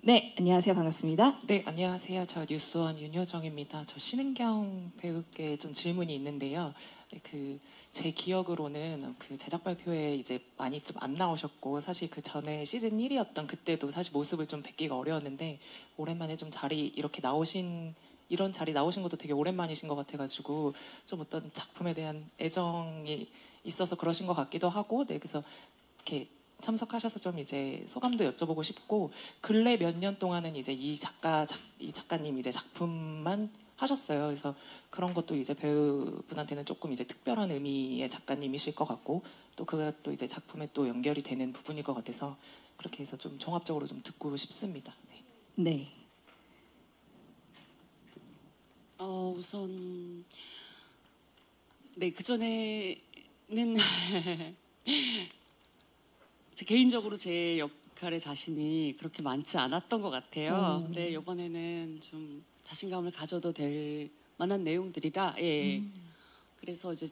네, 안녕하세요. 반갑습니다. 네, 안녕하세요. 저 뉴스원 윤효정입니다. 저 신은경 배우께 좀 질문이 있는데요. 네, 제 기억으로는 그 제작 발표에 이제 많이 좀 안 나오셨고 사실 그 전에 시즌 1이었던 그때도 사실 모습을 좀 뵙기가 어려웠는데 오랜만에 좀 이런 자리 나오신 것도 되게 오랜만이신 것 같아가지고 좀 어떤 작품에 대한 애정이 있어서 그러신 것 같기도 하고 네, 그래서 이렇게 참석하셔서 좀 이제 소감도 여쭤보고 싶고 근래 몇 년 동안은 이제 이 작가님 이제 작품만 하셨어요. 그래서 그런 것도 이제 배우분한테는 조금 이제 특별한 의미의 작가님이실 것 같고 또 그것도 이제 작품에 또 연결이 되는 부분일 것 같아서 그렇게 해서 좀 종합적으로 좀 듣고 싶습니다. 네. 네. 우선 네, 그전에는 개인적으로 제 역할의 자신이 그렇게 많지 않았던 것 같아요. 근데 이번에는 좀 자신감을 가져도 될 만한 내용들이라 그래서 이제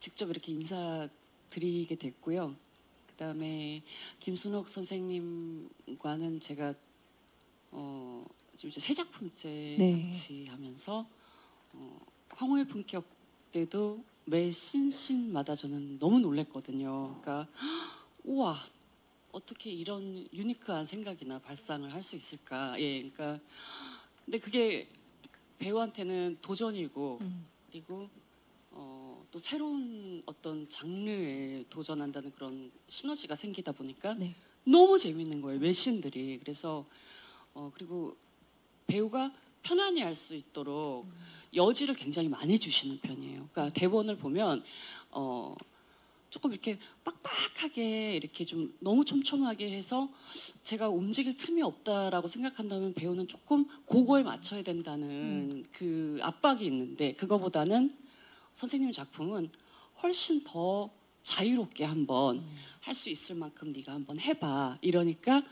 직접 이렇게 인사드리게 됐고요. 그다음에 김순옥 선생님과는 제가 지금 이제 세 작품째 같이 하면서 황후의 품격 때도 매 씬마다 저는 너무 놀랬거든요. 그러니까 우와, 어떻게 이런 유니크한 생각이나 발상을 할 수 있을까? 그러니까 근데 그게 배우한테는 도전이고 그리고 또 새로운 어떤 장르에 도전한다는 그런 시너지가 생기다 보니까 너무 재밌는 거예요. 외신들이. 그래서 그리고 배우가 편안히 할 수 있도록 여지를 굉장히 많이 주시는 편이에요. 그러니까 대본을 보면 조금 이렇게 빡빡하게 이렇게 좀 너무 촘촘하게 해서 제가 움직일 틈이 없다라고 생각한다면 배우는 조금 그거에 맞춰야 된다는 그 압박이 있는데 그거보다는 선생님 작품은 훨씬 더 자유롭게 한번 할 수 있을 만큼 네가 한번 해봐 이러니까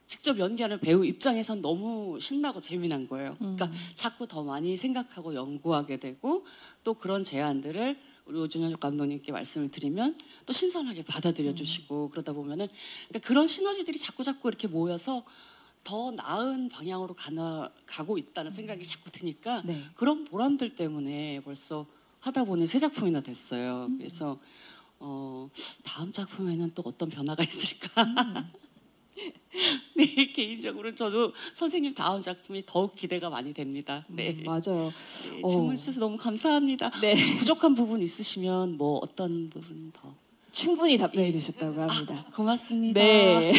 직접 연기하는 배우 입장에선 너무 신나고 재미난 거예요. 그러니까 자꾸 더 많이 생각하고 연구하게 되고 또 그런 제안들을 우리 오준현 감독님께 말씀을 드리면 또 신선하게 받아들여 주시고 그러다 보면은 그러니까 그런 시너지들이 자꾸 이렇게 모여서 더 나은 방향으로 가고 있다는 생각이 자꾸 드니까 그런 보람들 때문에 벌써 하다 보니 세 작품이나 됐어요. 그래서 다음 작품에는 또 어떤 변화가 있을까? 네, 개인적으로 저도 선생님 다음 작품이 더욱 기대가 많이 됩니다. 네, 맞아요. 네, 질문 주셔서 너무 감사합니다. 혹시 부족한 부분 있으시면 뭐 어떤 부분 더? 충분히 답변이 되셨다고 합니다. 고맙습니다. 네.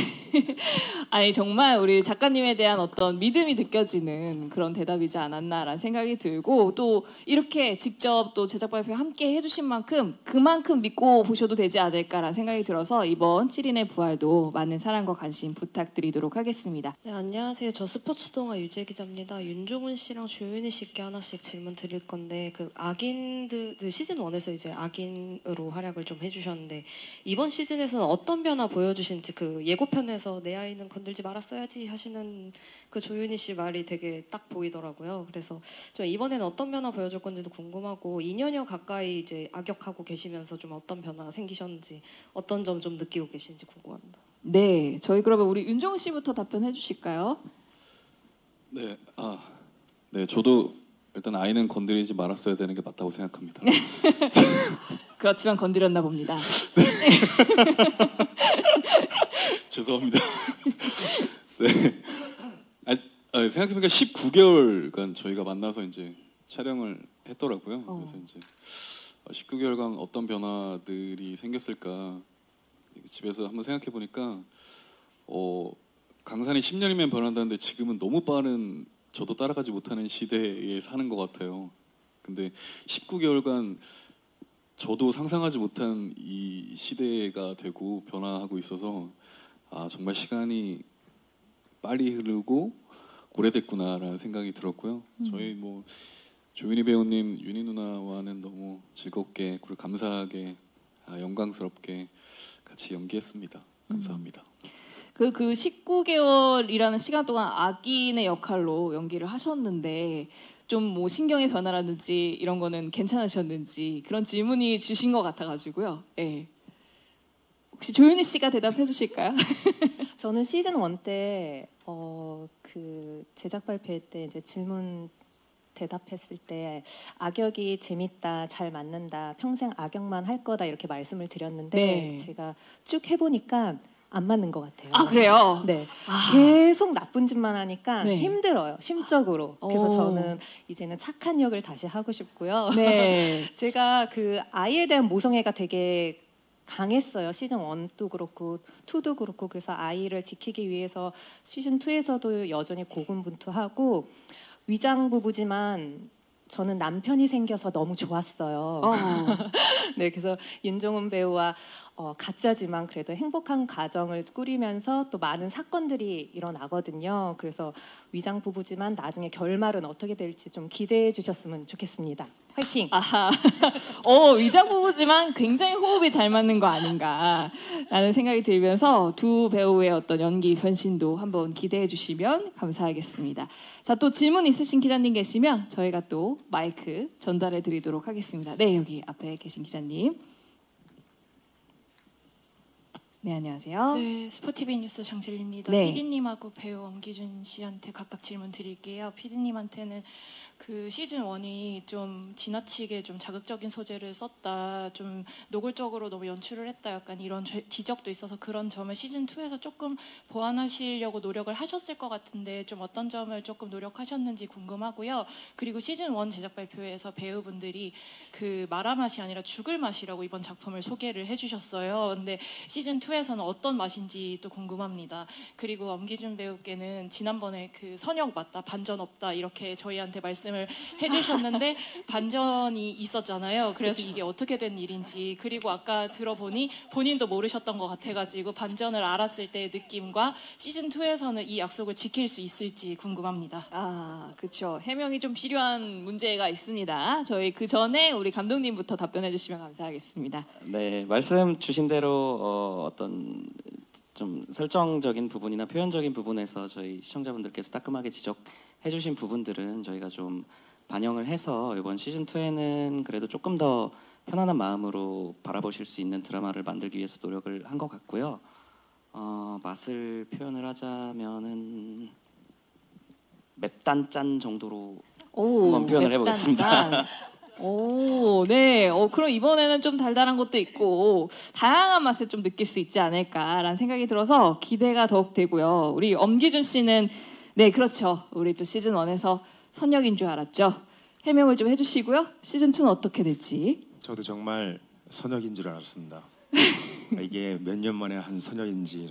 아니 정말 우리 작가님에 대한 어떤 믿음이 느껴지는 그런 대답이지 않았나라는 생각이 들고 또 이렇게 직접 또 제작 발표 함께 해주신 만큼 그만큼 믿고 보셔도 되지 않을까라는 생각이 들어서 이번 7인의 부활도 많은 사랑과 관심 부탁드리도록 하겠습니다. 네, 안녕하세요. 저 스포츠 동아 유재 기자입니다. 윤종훈 씨랑 조윤희 씨께 하나씩 질문 드릴 건데 그 악인들 시즌 1에서 이제 악인으로 활약을 좀 해주셨는데 이번 시즌에서는 어떤 변화 보여주신지 그 예고편에서 내 아이는 건들지 말았어야지 하시는 그 조윤희 씨 말이 되게 딱 보이더라고요. 그래서 좀 이번에는 어떤 변화 보여줄 건지도 궁금하고 2년여 가까이 이제 악역하고 계시면서 좀 어떤 변화가 생기셨는지 어떤 점 좀 느끼고 계신지 궁금합니다. 네, 저희 그러면 우리 윤종훈 씨부터 답변해 주실까요? 네, 네, 저도 일단 아이는 건드리지 말았어야 되는 게 맞다고 생각합니다. 그렇지만 건드렸나 봅니다. 죄송합니다. 네, 생각해보니까 19개월간 저희가 만나서 이제 촬영을 했더라고요. 그래서 이제 19개월간 어떤 변화들이 생겼을까 집에서 한번 생각해보니까 강산이 10년이면 변한다는데 지금은 너무 빠른 저도 따라가지 못하는 시대에 사는 것 같아요. 근데 19개월간 저도 상상하지 못한 이 시대가 되고 변화하고 있어서 정말 시간이 빨리 흐르고 오래됐구나라는 생각이 들었고요. 저희 뭐 조윤희 배우님, 윤희 누나와는 너무 즐겁게 그리고 감사하게 영광스럽게 같이 연기했습니다. 감사합니다. 그 19개월이라는 시간 동안 악인의 역할로 연기를 하셨는데 좀 뭐 신경의 변화라든지 이런 거는 괜찮으셨는지 그런 질문이 주신 것 같아가지고요. 네. 혹시 조윤희 씨가 대답해 주실까요? 저는 시즌 1 때 그 제작 발표 때 이제 질문 대답했을 때 악역이 재밌다, 잘 맞는다, 평생 악역만 할 거다 이렇게 말씀을 드렸는데 네. 제가 쭉 해보니까 안 맞는 것 같아요. 아 그래요? 네, 계속 나쁜 짓만 하니까 네. 힘들어요, 심적으로. 그래서 오. 저는 이제는 착한 역을 다시 하고 싶고요. 네. 제가 그 아이에 대한 모성애가 되게 강했어요. 시즌 1도 그렇고 2도 그렇고. 그래서 아이를 지키기 위해서 시즌 2에서도 여전히 고군분투하고 위장 부부지만 저는 남편이 생겨서 너무 좋았어요. 네, 그래서 윤종은 배우와 가짜지만 그래도 행복한 가정을 꾸리면서 또 많은 사건들이 일어나거든요. 그래서 위장 부부지만 나중에 결말은 어떻게 될지 좀 기대해 주셨으면 좋겠습니다. 화이팅! 아하. 위장 부부지만 굉장히 호흡이 잘 맞는 거 아닌가라는 생각이 들면서 두 배우의 어떤 연기 변신도 한번 기대해 주시면 감사하겠습니다. 자, 또 질문 있으신 기자님 계시면 저희가 또 마이크 전달해 드리도록 하겠습니다. 네, 여기 앞에 계신 기자님. 네, 안녕하세요. 네, 스포티비 뉴스 장진리입니다. 네. PD님하고 배우 엄기준 씨한테 각각 질문 드릴게요. PD님한테는 그 시즌 1이 좀 지나치게 좀 자극적인 소재를 썼다, 좀 노골적으로 너무 연출을 했다, 약간 이런 지적도 있어서 그런 점을 시즌 2에서 조금 보완하시려고 노력을 하셨을 것 같은데 좀 어떤 점을 조금 노력하셨는지 궁금하고요. 그리고 시즌 1 제작 발표에서 배우분들이 그 말아 맛이 아니라 죽을 맛이라고 이번 작품을 소개를 해주셨어요. 근데 시즌 2에서는 어떤 맛인지 또 궁금합니다. 그리고 엄기준 배우께는 지난번에 그 선역 맞다, 반전 없다 이렇게 저희한테 말씀을 해주셨는데 반전이 있었잖아요. 그래서 이게 어떻게 된 일인지, 그리고 아까 들어보니 본인도 모르셨던 것 같아가지고 반전을 알았을 때의 느낌과 시즌 2에서는 이 약속을 지킬 수 있을지 궁금합니다. 아, 그렇죠. 해명이 좀 필요한 문제가 있습니다. 저희 그 전에 우리 감독님부터 답변해 주시면 감사하겠습니다. 네, 말씀 주신 대로 어떤 좀 설정적인 부분이나 표현적인 부분에서 저희 시청자분들께서 따끔하게 지적해 주신 부분들은 저희가 좀 반영을 해서 이번 시즌 2에는 그래도 조금 더 편안한 마음으로 바라보실 수 있는 드라마를 만들기 위해서 노력을 한 것 같고요. 맛을 표현을 하자면은 맵단 짠 정도로 한번 표현을 해보겠습니다. 오, 네. 그럼 이번에는 좀 달달한 것도 있고 다양한 맛을 좀 느낄 수 있지 않을까라는 생각이 들어서 기대가 더욱 되고요. 우리 엄기준 씨는 네, 그렇죠. 우리 또 시즌 1에서 선역인 줄 알았죠. 해명을 좀 해주시고요. 시즌 2는 어떻게 될지. 저도 정말 선역인 줄 알았습니다. 이게 몇 년 만에 한 선역인지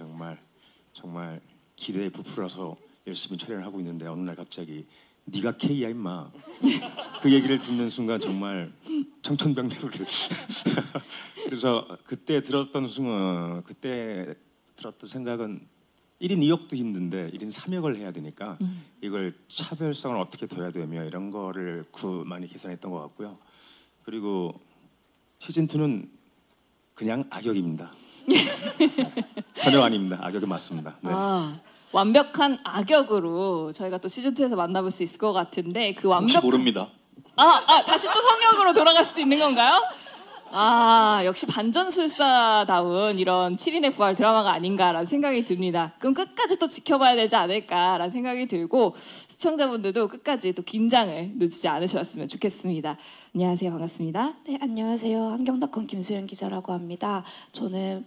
정말 기대에 부풀어서 열심히 촬영을 하고 있는데 어느 날 갑자기 네가 K야 임마. 그 얘기를 듣는 순간 정말 청천벽력을 그래서 그때 들었던 생각은 1인 2역도 힘든데 1인 3역을 해야 되니까 이걸 차별성을 어떻게 둬야 되며 이런 거를 많이 계산했던 것 같고요. 그리고 시즌 2는 그냥 악역입니다. 선역 아닙니다. 악역이 맞습니다. 네. 완벽한 악역으로 저희가 또 시즌 2에서 만나볼 수 있을 것 같은데 그 혹시 모릅니다. 다시 또 성역으로 돌아갈 수도 있는 건가요? 역시 반전술사다운 이런 7인의 부활 드라마가 아닌가라는 생각이 듭니다. 그럼 끝까지 또 지켜봐야 되지 않을까라는 생각이 들고 시청자분들도 끝까지 또 긴장을 늦추지 않으셨으면 좋겠습니다. 안녕하세요. 반갑습니다. 네, 안녕하세요. 한경닷컴 김수연 기자라고 합니다. 저는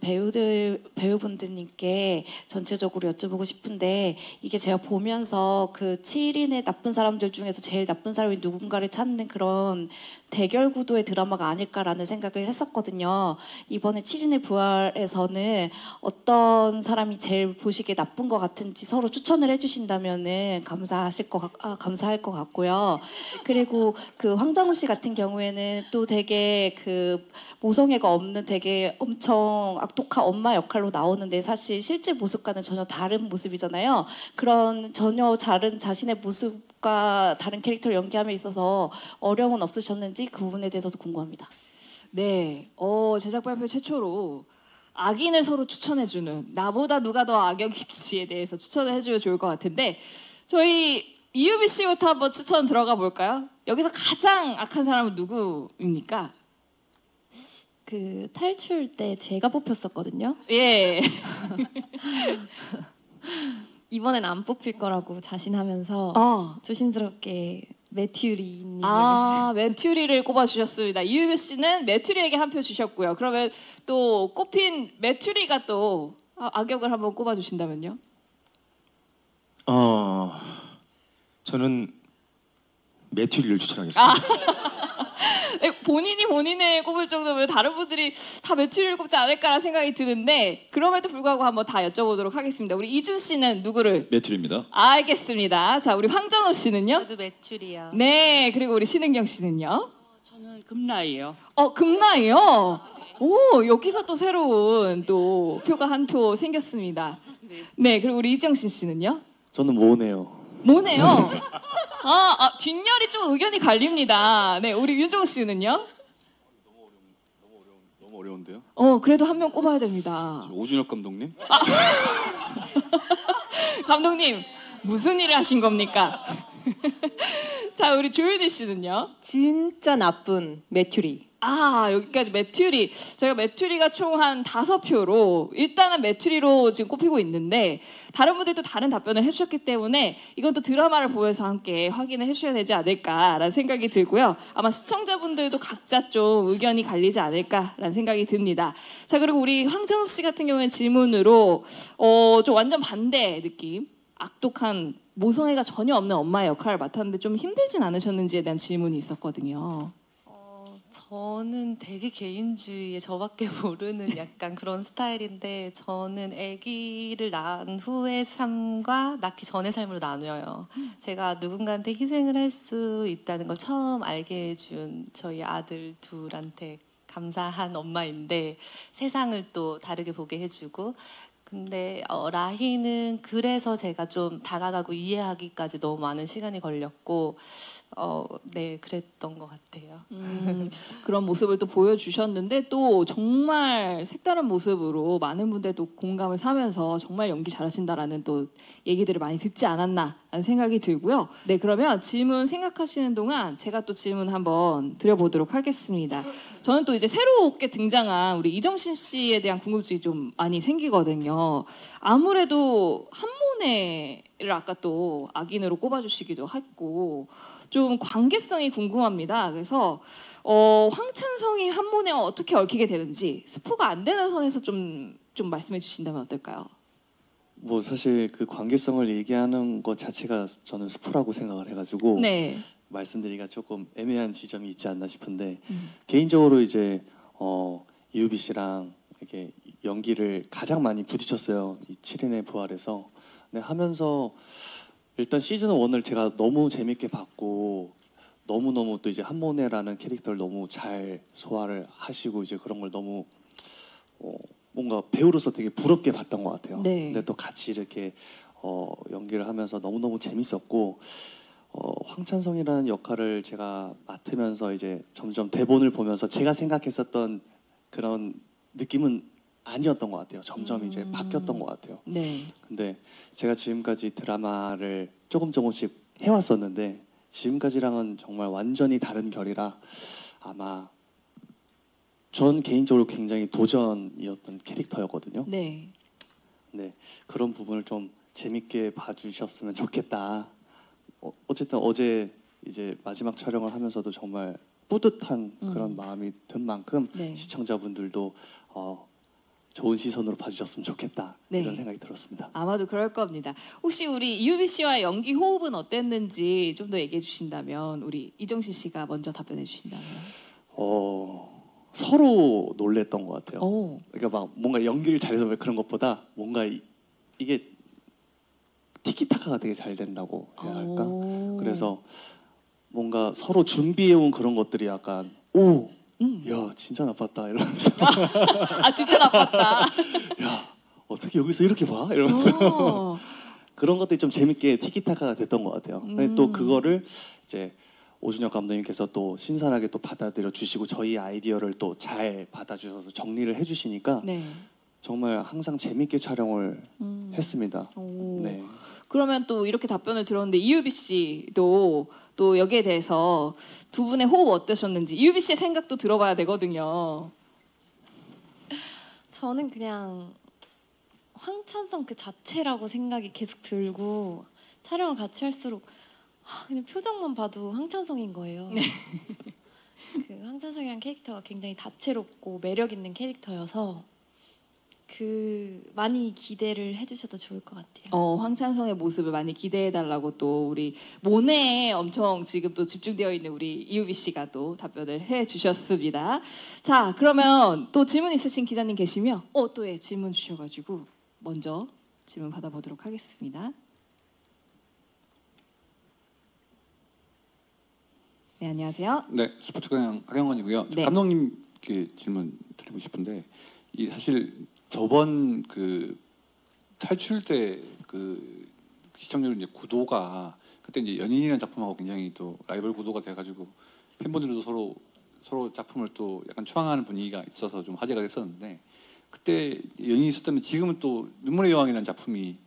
배우분들님께 전체적으로 여쭤보고 싶은데 이게 제가 보면서 그 7인의 나쁜 사람들 중에서 제일 나쁜 사람이 누군가를 찾는 그런 대결 구도의 드라마가 아닐까라는 생각을 했었거든요. 이번에 7인의 부활에서는 어떤 사람이 제일 보시기에 나쁜 것 같은지 서로 추천을 해주신다면 감사하실 감사할 것 같고요. 그리고 그 황정우 씨 같은 경우에는 또 되게 그 모성애가 없는 되게 엄청 악독한 엄마 역할로 나오는데 사실 실제 모습과는 전혀 다른 모습이잖아요. 그런 전혀 다른 자신의 모습과 다른 캐릭터를 연기함에 있어서 어려움은 없으셨는지 그 부분에 대해서도 궁금합니다. 네, 제작 발표 최초로 악인을 서로 추천해주는, 나보다 누가 더 악역인지에 대해서 추천을 해주면 좋을 것 같은데, 저희 이유비 씨부터 한번 추천 들어가 볼까요? 여기서 가장 악한 사람은 누구입니까? 그 탈출 때 제가 뽑혔었거든요. 예. 이번엔 안 뽑힐 거라고 자신하면서 조심스럽게 매튜리님을 매튜리를 꼽아주셨습니다. 이유비 씨는 매튜리에게 한 표 주셨고요. 그러면 또 꼽힌 매튜리가 또 악역을 한번 꼽아주신다면요? 저는 매튜리를 추천하겠습니다. 본인이 본인을 꼽을 정도면 다른 분들이 다 매튜리를 꼽지 않을까라는 생각이 드는데, 그럼에도 불구하고 한번 다 여쭤보도록 하겠습니다. 우리 이준 씨는 누구를? 매튜리입니다. 알겠습니다. 자, 우리 황정우 씨는요? 저도 매튜리요. 네, 그리고 우리 신은경 씨는요? 저는 금나이요. 금나이요? 오, 여기서 또 새로운 또 표가 한 표 생겼습니다. 네, 그리고 우리 이정신 씨는요? 저는 모네요. 뭐네요? 뒷열이 좀 의견이 갈립니다. 네, 우리 윤정우 씨는요? 너무 어려운데요? 그래도 한 명 꼽아야 됩니다. 오준혁 감독님? 감독님, 무슨 일을 하신 겁니까? 자, 우리 조윤희 씨는요? 진짜 나쁜 매튜리. 여기까지 매튜리. 저희가 매튜리가 총 한 5표로 일단은 매튜리로 지금 꼽히고 있는데, 다른 분들도 다른 답변을 해주셨기 때문에 이건 또 드라마를 보면서 함께 확인을 해주셔야 되지 않을까라는 생각이 들고요. 아마 시청자분들도 각자 좀 의견이 갈리지 않을까라는 생각이 듭니다. 자, 그리고 우리 황정우 씨 같은 경우에는 질문으로 좀 완전 반대 느낌, 악독한 모성애가 전혀 없는 엄마의 역할을 맡았는데 좀 힘들진 않으셨는지에 대한 질문이 있었거든요. 저는 되게 개인주의에 저밖에 모르는 약간 그런 스타일인데, 저는 아기를 낳은 후의 삶과 낳기 전의 삶으로 나뉘어요. 제가 누군가한테 희생을 할 수 있다는 걸 처음 알게 해준 저희 아들 둘한테 감사한 엄마인데, 세상을 또 다르게 보게 해주고, 근데 라희는 그래서 제가 좀 다가가고 이해하기까지 너무 많은 시간이 걸렸고, 네, 그랬던 것 같아요. 그런 모습을 또 보여주셨는데, 또 정말 색다른 모습으로 많은 분들도 공감을 사면서 정말 연기 잘하신다라는 또 얘기들을 많이 듣지 않았나 라는 생각이 들고요. 네, 그러면 질문 생각하시는 동안 제가 또 질문 한번 드려보도록 하겠습니다. 저는 또 이제 새롭게 등장한 우리 이정신 씨에 대한 궁금증이 좀 많이 생기거든요. 아무래도 한모네를 아까 또 악인으로 꼽아주시기도 했고, 좀 관계성이 궁금합니다. 그래서 황찬성이 한모네와 어떻게 얽히게 되는지 스포가 안 되는 선에서 좀 말씀해 주신다면 어떨까요? 뭐 사실 그 관계성을 얘기하는 것 자체가 저는 스포라고 생각을 해가지고 네. 말씀드리기가 조금 애매한 지점이 있지 않나 싶은데, 개인적으로 이제 이유비 씨랑 이렇게 연기를 가장 많이 부딪혔어요. 이 7인의 부활에서. 네, 하면서 일단 시즌 1을 제가 너무 재밌게 봤고, 너무너무 또 이제 한모네라는 캐릭터를 너무 잘 소화를 하시고, 이제 그런 걸 너무 뭔가 배우로서 되게 부럽게 봤던 것 같아요. 네. 근데 또 같이 이렇게 연기를 하면서 너무너무 재밌었고, 황찬성이라는 역할을 제가 맡으면서 이제 점점 대본을 보면서 제가 생각했었던 그런 느낌은 아니었던 것 같아요. 점점 이제 바뀌었던 것 같아요. 네. 근데 제가 지금까지 드라마를 조금씩 해왔었는데, 지금까지랑은 정말 완전히 다른 결이라 아마 전 개인적으로 굉장히 도전이었던 캐릭터였거든요. 네. 네, 그런 부분을 좀 재밌게 봐주셨으면 좋겠다. 어쨌든 어제 이제 마지막 촬영을 하면서도 정말 뿌듯한 그런 마음이 든 만큼 네. 시청자분들도 좋은 시선으로 봐주셨으면 좋겠다, 네. 이런 생각이 들었습니다. 아마도 그럴 겁니다. 혹시 우리 이유비 씨와 연기 호흡은 어땠는지 좀 더 얘기해 주신다면, 우리 이정신 씨가 먼저 답변해 주신다면. 서로 놀랬던 것 같아요. 오. 그러니까 막 뭔가 연기를 잘해서 그런 것보다 뭔가 이게 티키타카가 되게 잘 된다고 해야 할까? 그래서 뭔가 서로 준비해온 그런 것들이 약간 야 진짜 나빴다 이러면서 아 진짜 나빴다. 야 어떻게 여기서 이렇게 봐? 이러면서 그런 것들이 좀 재밌게 티키타카가 됐던 것 같아요. 근데 또 그거를 이제 오준혁 감독님께서 또 신선하게 또 받아들여 주시고 저희 아이디어를 또 잘 받아주셔서 정리를 해주시니까 네. 정말 항상 재밌게 촬영을 했습니다. 네. 그러면 또 이렇게 답변을 들었는데 이유비 씨도 또 여기에 대해서 두 분의 호흡 어떠셨는지 이유비 씨의 생각도 들어봐야 되거든요. 저는 그냥 황찬성 그 자체라고 생각이 계속 들고 촬영을 같이 할수록 그냥 표정만 봐도 황찬성인 거예요. 그 황찬성이란 캐릭터가 굉장히 다채롭고 매력 있는 캐릭터여서 많이 기대를 해주셔도 좋을 것 같아요. 황찬성의 모습을 많이 기대해달라고 또 우리 모네에 엄청 지금 또 집중되어 있는 우리 이유비 씨가 또 답변을 해주셨습니다. 자, 그러면 또 질문 있으신 기자님 계시면 또 질문 주셔가지고 먼저 질문 받아보도록 하겠습니다. 네, 안녕하세요. 네, 스포츠광장 하경원이고요. 네. 감독님께 질문 드리고 싶은데 이 사실 저번 그 탈출 때 그 시청률 이제 구도가 그때 이제 연인이라는 작품하고 굉장히 또 라이벌 구도가 돼가지고 팬분들도 서로 작품을 또 약간 추앙하는 분위기가 있어서 좀 화제가 됐었는데 그때 연인이 있었다면 지금은 또 눈물의 여왕이라는 작품이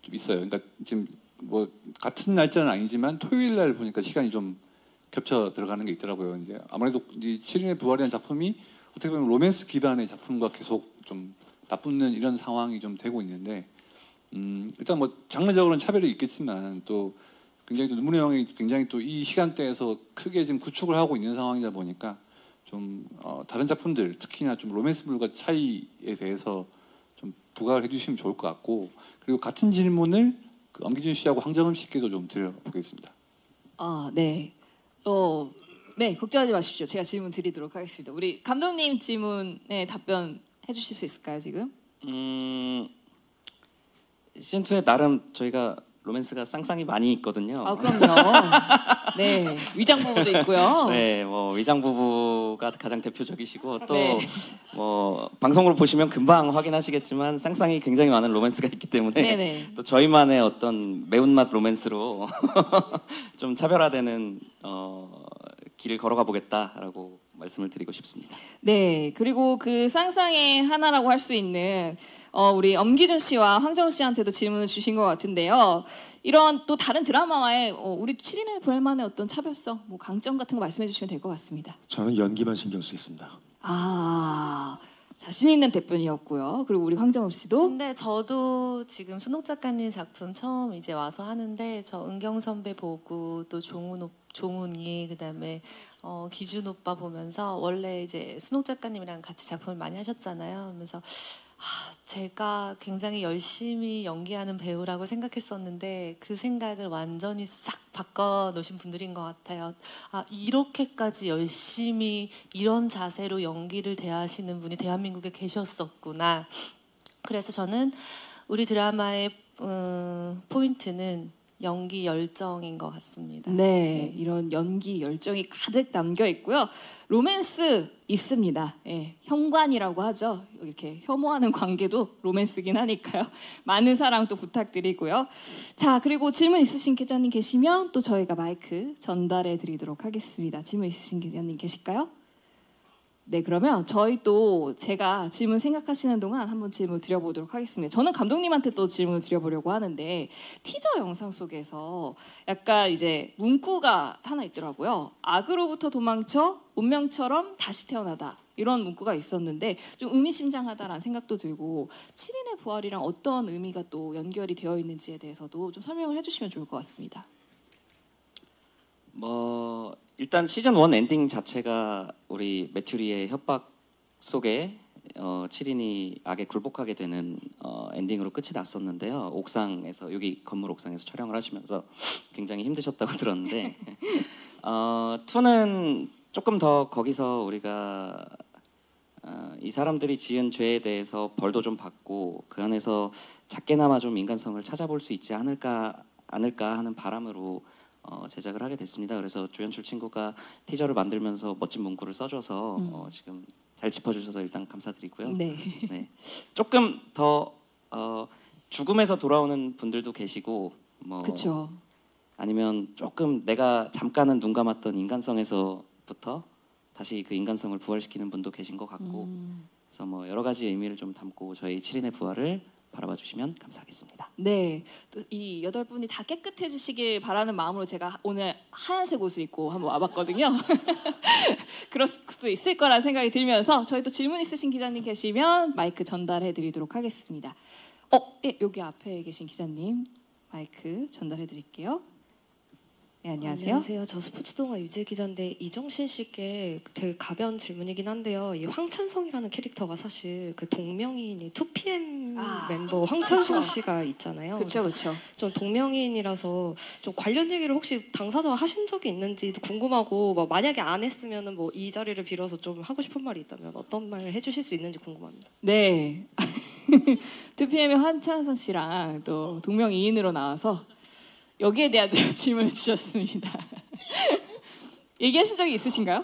좀 있어요. 그러니까 지금 뭐 같은 날짜는 아니지만 토요일 날 보니까 시간이 좀 겹쳐 들어가는 게 있더라고요. 이제 아무래도 이 7인의 부활이라는 작품이 어떻게 보면 로맨스 기반의 작품과 계속 좀 맞붙는 이런 상황이 좀 되고 있는데 일단 뭐 장르적으로는 차별이 있겠지만 또 굉장히 또 눈물의 여왕이 굉장히 또 이 시간대에서 크게 지금 구축을 하고 있는 상황이다 보니까 좀 다른 작품들 특히나 좀 로맨스물과 차이에 대해서 좀 부각을 해주시면 좋을 것 같고 그리고 같은 질문을 그 엄기준 씨하고 황정음 씨께도 좀 드려보겠습니다. 네. 네, 걱정하지 마십시오. 제가 질문 드리도록 하겠습니다. 우리 감독님 질문에 답변 해주실 수 있을까요, 지금? 시즌 2에 나름 저희가 로맨스가 쌍쌍이 많이 있거든요. 그럼요. 네, 위장 부부도 있고요. 네, 뭐 위장 부부가 가장 대표적이시고 또 네. 뭐 방송으로 보시면 금방 확인하시겠지만 쌍쌍이 굉장히 많은 로맨스가 있기 때문에 네네. 또 저희만의 어떤 매운맛 로맨스로 좀 차별화되는 길을 걸어가 보겠다라고 말씀을 드리고 싶습니다. 네, 그리고 그 쌍쌍의 하나라고 할 수 있는 우리 엄기준 씨와 황정우 씨한테도 질문을 주신 것 같은데요. 이런 또 다른 드라마와의 우리 7인의 부활만의 어떤 차별성, 뭐 강점 같은 거 말씀해 주시면 될 것 같습니다. 저는 연기만 신경 쓰겠습니다. 자신 있는 답변이었고요. 그리고 우리 황정우 씨도. 근데 저도 지금 순옥 작가님 작품 처음 이제 와서 하는데 저 은경 선배 보고 또 종훈이 그다음에 기준 오빠 보면서 원래 이제 순옥 작가님이랑 같이 작품을 많이 하셨잖아요. 그래서 제가 굉장히 열심히 연기하는 배우라고 생각했었는데 그 생각을 완전히 싹 바꿔 놓으신 분들인 것 같아요. 이렇게까지 열심히 이런 자세로 연기를 대하시는 분이 대한민국에 계셨었구나. 그래서 저는 우리 드라마의 포인트는 연기 열정인 것 같습니다. 네, 이런 연기 열정이 가득 담겨 있고요. 로맨스 있습니다. 현관이라고 하죠. 이렇게 혐오하는 관계도 로맨스긴 하니까요. 많은 사랑 또 부탁드리고요. 자, 그리고 질문 있으신 기자님 계시면 또 저희가 마이크 전달해 드리도록 하겠습니다. 질문 있으신 기자님 계실까요? 네, 그러면 저희 또 제가 질문 생각하시는 동안 한번 질문 드려보도록 하겠습니다. 저는 감독님한테 또 질문을 드려보려고 하는데 티저 영상 속에서 약간 이제 문구가 하나 있더라고요. 악으로부터 도망쳐 운명처럼 다시 태어나다. 이런 문구가 있었는데 좀 의미심장하다라는 생각도 들고 7인의 부활이랑 어떤 의미가 또 연결이 되어 있는지에 대해서도 좀 설명을 해주시면 좋을 것 같습니다. 일단 시즌 1 엔딩 자체가 우리 메튜리의 협박 속에 7인이 악에 굴복하게 되는 엔딩으로 끝이 났었는데요. 옥상에서 여기 건물 옥상에서 촬영을 하시면서 굉장히 힘드셨다고 들었는데 2는 조금 더 거기서 우리가 이 사람들이 지은 죄에 대해서 벌도 좀 받고 그 안에서 작게나마 좀 인간성을 찾아볼 수 있지 않을까 하는 바람으로 제작을 하게 됐습니다. 그래서 조연출 친구가 티저를 만들면서 멋진 문구를 써줘서 지금 잘 짚어주셔서 일단 감사드리고요. 네. 네. 조금 더 죽음에서 돌아오는 분들도 계시고 뭐 그렇죠. 아니면 조금 내가 잠깐은 눈 감았던 인간성에서부터 다시 그 인간성을 부활시키는 분도 계신 것 같고 그래서 뭐 여러 가지 의미를 좀 담고 저희 7인의 부활을 바라봐 주시면 감사하겠습니다. 네, 또 이 8분이 다 깨끗해지시길 바라는 마음으로 제가 오늘 하얀색 옷을 입고 한번 와봤거든요. 그럴 수도 있을 거라는 생각이 들면서 저희 또 질문 있으신 기자님 계시면 마이크 전달해드리도록 하겠습니다. 예, 여기 앞에 계신 기자님 마이크 전달해드릴게요. 네, 안녕하세요. 안녕하세요. 저 스포츠동아 유재 기자인데 이정신 씨께 되게 가벼운 질문이긴 한데요. 이 황찬성이라는 캐릭터가 사실 그 동명이인이 2PM 멤버 황찬성 씨가 있잖아요. 그렇죠, 그렇죠. 좀 동명이인이라서 좀 관련 얘기를 혹시 당사자와 하신 적이 있는지도 궁금하고 뭐 만약에 안 했으면은 뭐 이 자리를 빌어서 좀 하고 싶은 말이 있다면 어떤 말 해주실 수 있는지 궁금합니다. 네, 2PM의 황찬성 씨랑 또 동명이인으로 나와서 여기에 대한 질문을 주셨습니다. 얘기하신 적이 있으신가요?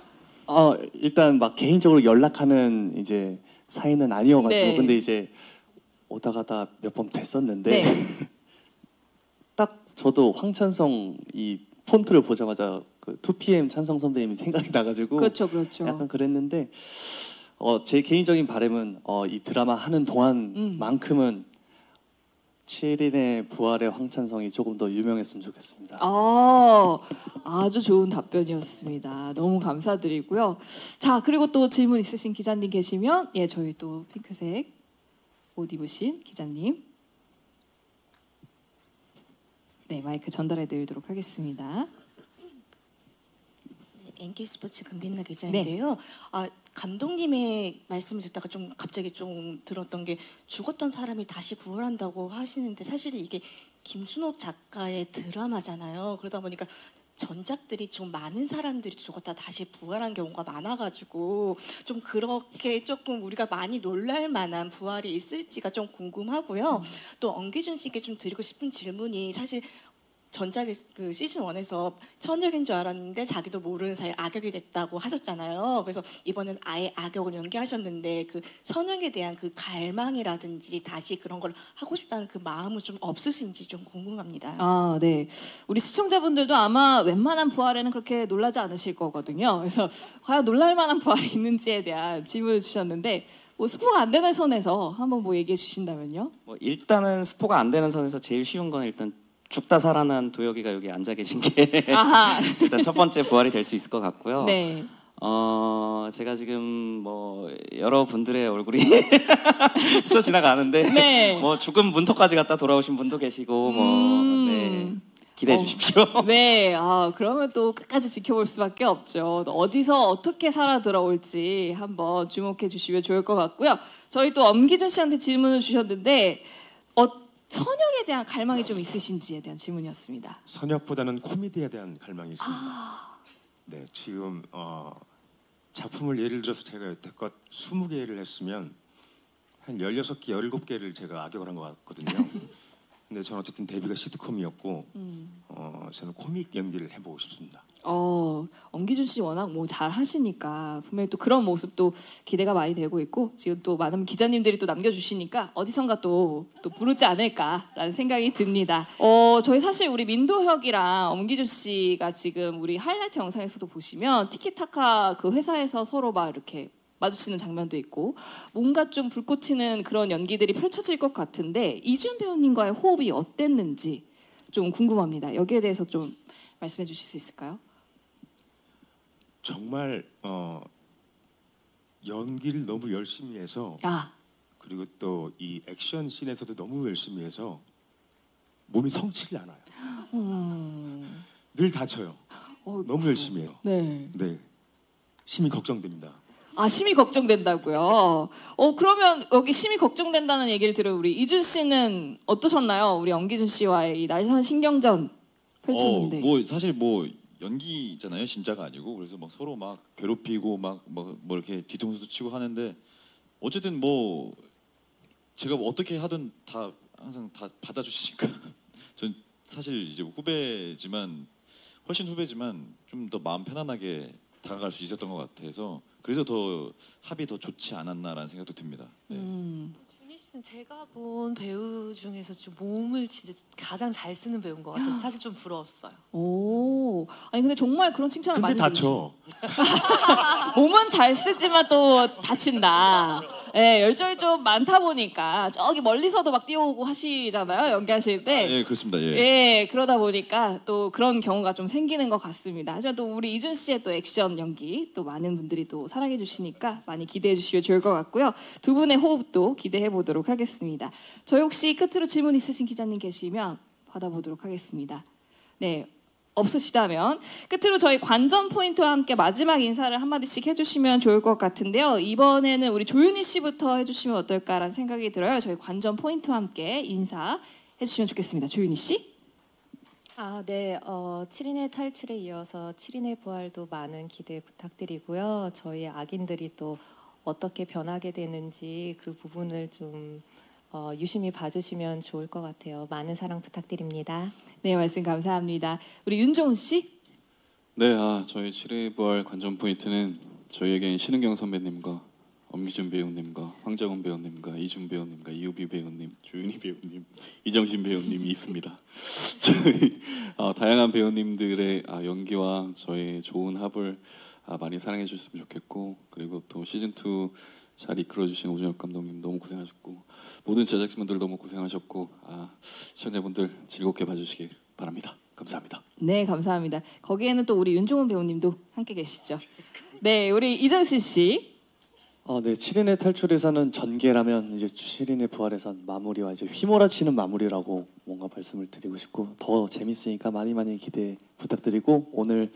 일단 막 개인적으로 연락하는 이제 사이는 아니어가지고 네. 근데 이제 오다 가다 몇 번 뵀었는데 네. 딱 저도 황찬성 이 폰트를 보자마자 그 2PM 찬성 선배님이 생각이 나가지고 그렇죠, 그렇죠. 약간 그랬는데 제 개인적인 바람은 이 드라마 하는 동안만큼은 7인의 부활의 황찬성이 조금 더 유명했으면 좋겠습니다. 아주 좋은 답변이었습니다. 너무 감사드리고요. 자, 그리고 또 질문 있으신 기자님 계시면 예, 저희 또 핑크색 옷 입으신 기자님 네, 마이크 전달해드리도록 하겠습니다. NK스포츠 금빛나 기자인데요. 감독님의 말씀을 듣다가 좀 갑자기 좀 들었던 게 죽었던 사람이 다시 부활한다고 하시는데 사실 이게 김순옥 작가의 드라마잖아요. 그러다 보니까 전작들이 좀 많은 사람들이 죽었다 다시 부활한 경우가 많아가지고 좀 그렇게 조금 우리가 많이 놀랄 만한 부활이 있을지가 좀 궁금하고요. 또 엄기준 씨께 좀 드리고 싶은 질문이 사실 전작의 그 시즌 1에서 천역인 줄 알았는데 자기도 모르는 사이에 악역이 됐다고 하셨잖아요. 그래서 이번엔 아예 악역을 연기하셨는데 그 선역에 대한 그 갈망이라든지 다시 그런 걸 하고 싶다는 그 마음은 좀 없으신지 좀 궁금합니다. 네. 우리 시청자분들도 아마 웬만한 부활에는 그렇게 놀라지 않으실 거거든요. 그래서 과연 놀랄 만한 부활이 있는지에 대한 질문을 주셨는데 뭐 스포가 안 되는 선에서 한번 뭐 얘기해 주신다면요? 뭐 일단은 스포가 안 되는 선에서 제일 쉬운 건 일단 죽다 살아난 도혁이가 여기 앉아 계신 게 일단 첫 번째 부활이 될 수 있을 것 같고요. 네. 제가 지금 뭐 여러 분들의 얼굴이 스쳐 지나가는데 네. 뭐 죽음 문턱까지 갔다 돌아오신 분도 계시고 네. 기대해 주십시오. 네, 그러면 또 끝까지 지켜볼 수밖에 없죠. 어디서 어떻게 살아 돌아올지 한번 주목해 주시면 좋을 것 같고요. 저희 또 엄기준 씨한테 질문을 주셨는데 선역에 대한 갈망이 좀 있으신지에 대한 질문이었습니다. 선역보다는 코미디에 대한 갈망이 있습니다. 네, 지금 작품을 예를 들어서 제가 여태껏 20개를 했으면 한 16개, 17개를 제가 악역을 한 것 같거든요. 근데 저는 어쨌든 데뷔가 시트콤이었고 저는 코믹 연기를 해보고 싶습니다. 엄기준 씨 워낙 뭐 잘 하시니까 분명히 또 그런 모습도 기대가 많이 되고 있고 지금 또 많은 기자님들이 또 남겨주시니까 어디선가 또 부르지 않을까라는 생각이 듭니다. 저희 사실 우리 민도혁이랑 엄기준 씨가 지금 우리 하이라이트 영상에서도 보시면 티키타카 그 회사에서 서로 막 이렇게 마주치는 장면도 있고 뭔가 좀 불꽃 튀는 그런 연기들이 펼쳐질 것 같은데 이준 배우님과의 호흡이 어땠는지 좀 궁금합니다. 여기에 대해서 좀 말씀해 주실 수 있을까요? 정말 연기를 너무 열심히 해서 그리고 또 이 액션 씬에서도 너무 열심히 해서 몸이 성치를 않아요. 늘 다쳐요. 너무 열심히 해요. 네. 심히 걱정됩니다. 심히 걱정된다고요. 그러면 여기 심히 걱정된다는 얘기를 들은 우리 이준 씨는 어떠셨나요? 우리 엄기준 씨와의 이 날선 신경전 펼쳤는데. 뭐 사실 뭐 연기잖아요, 진짜가 아니고. 그래서 막 서로 막 괴롭히고 막 뭐 이렇게 뒤통수도 치고 하는데 어쨌든 뭐 제가 뭐 어떻게 하든 다 항상 다 받아주시니까 전 사실 이제 후배지만 훨씬 후배지만 좀 더 마음 편안하게 다가갈 수 있었던 것 같아서 그래서 더 합이 더 좋지 않았나라는 생각도 듭니다. 네. 준희 씨는 제가 본 배우 중에서 좀 몸을 진짜 가장 잘 쓰는 배우인 것 같아서 사실 좀 부러웠어요. 오, 아니 근데 정말 그런 칭찬을 근데 많이 다쳐. 몸은 잘 쓰지만 또 다친다. 예, 열정이 좀 많다 보니까 저기 멀리서도 막 뛰어오고 하시잖아요, 연기하실 때. 예, 그렇습니다. 예. 예, 그러다 보니까 또 그런 경우가 좀 생기는 것 같습니다. 하지만 또 우리 이준 씨의 또 액션 연기 또 많은 분들이 또 사랑해 주시니까 많이 기대해 주시면 좋을 것 같고요. 두 분의 호흡도 기대해 보도록 하겠습니다. 저희 혹시 끝으로 질문 있으신 기자님 계시면 받아보도록 하겠습니다. 네. 없으시다면 끝으로 저희 관전 포인트와 함께 마지막 인사를 한마디씩 해주시면 좋을 것 같은데요. 이번에는 우리 조윤희 씨부터 해주시면 어떨까라는 생각이 들어요. 저희 관전 포인트와 함께 인사해주시면 좋겠습니다. 조윤희 씨. 네. 7인의 탈출에 이어서 7인의 부활도 많은 기대 부탁드리고요. 저희 악인들이 또 어떻게 변하게 되는지 그 부분을 좀 유심히 봐주시면 좋을 것 같아요. 많은 사랑 부탁드립니다. 네, 말씀 감사합니다. 우리 윤종훈 씨. 네, 저희 7회 부활 관전 포인트는 저희에겐 신은경 선배님과 엄기준 배우님과 황정은 배우님과 이준 배우님과 이우비 배우님, 조윤희 배우님, 이정신 배우님이 있습니다. 저희 다양한 배우님들의 연기와 저의 좋은 합을 많이 사랑해 주셨으면 좋겠고, 그리고 또 시즌 2 잘 이끌어주신 오준혁 감독님 너무 고생하셨고, 모든 제작진분들 너무 고생하셨고, 시청자분들 즐겁게 봐주시길 바랍니다. 감사합니다. 네, 감사합니다. 거기에는 또 우리 윤종훈 배우님도 함께 계시죠. 네, 우리 이정신 씨. 네, 7인의 탈출에서는 전개라면 이제 7인의 부활에선 마무리와 이제 휘몰아치는 마무리라고 뭔가 말씀을 드리고 싶고, 더 재밌으니까 많이 기대 부탁드리고, 오늘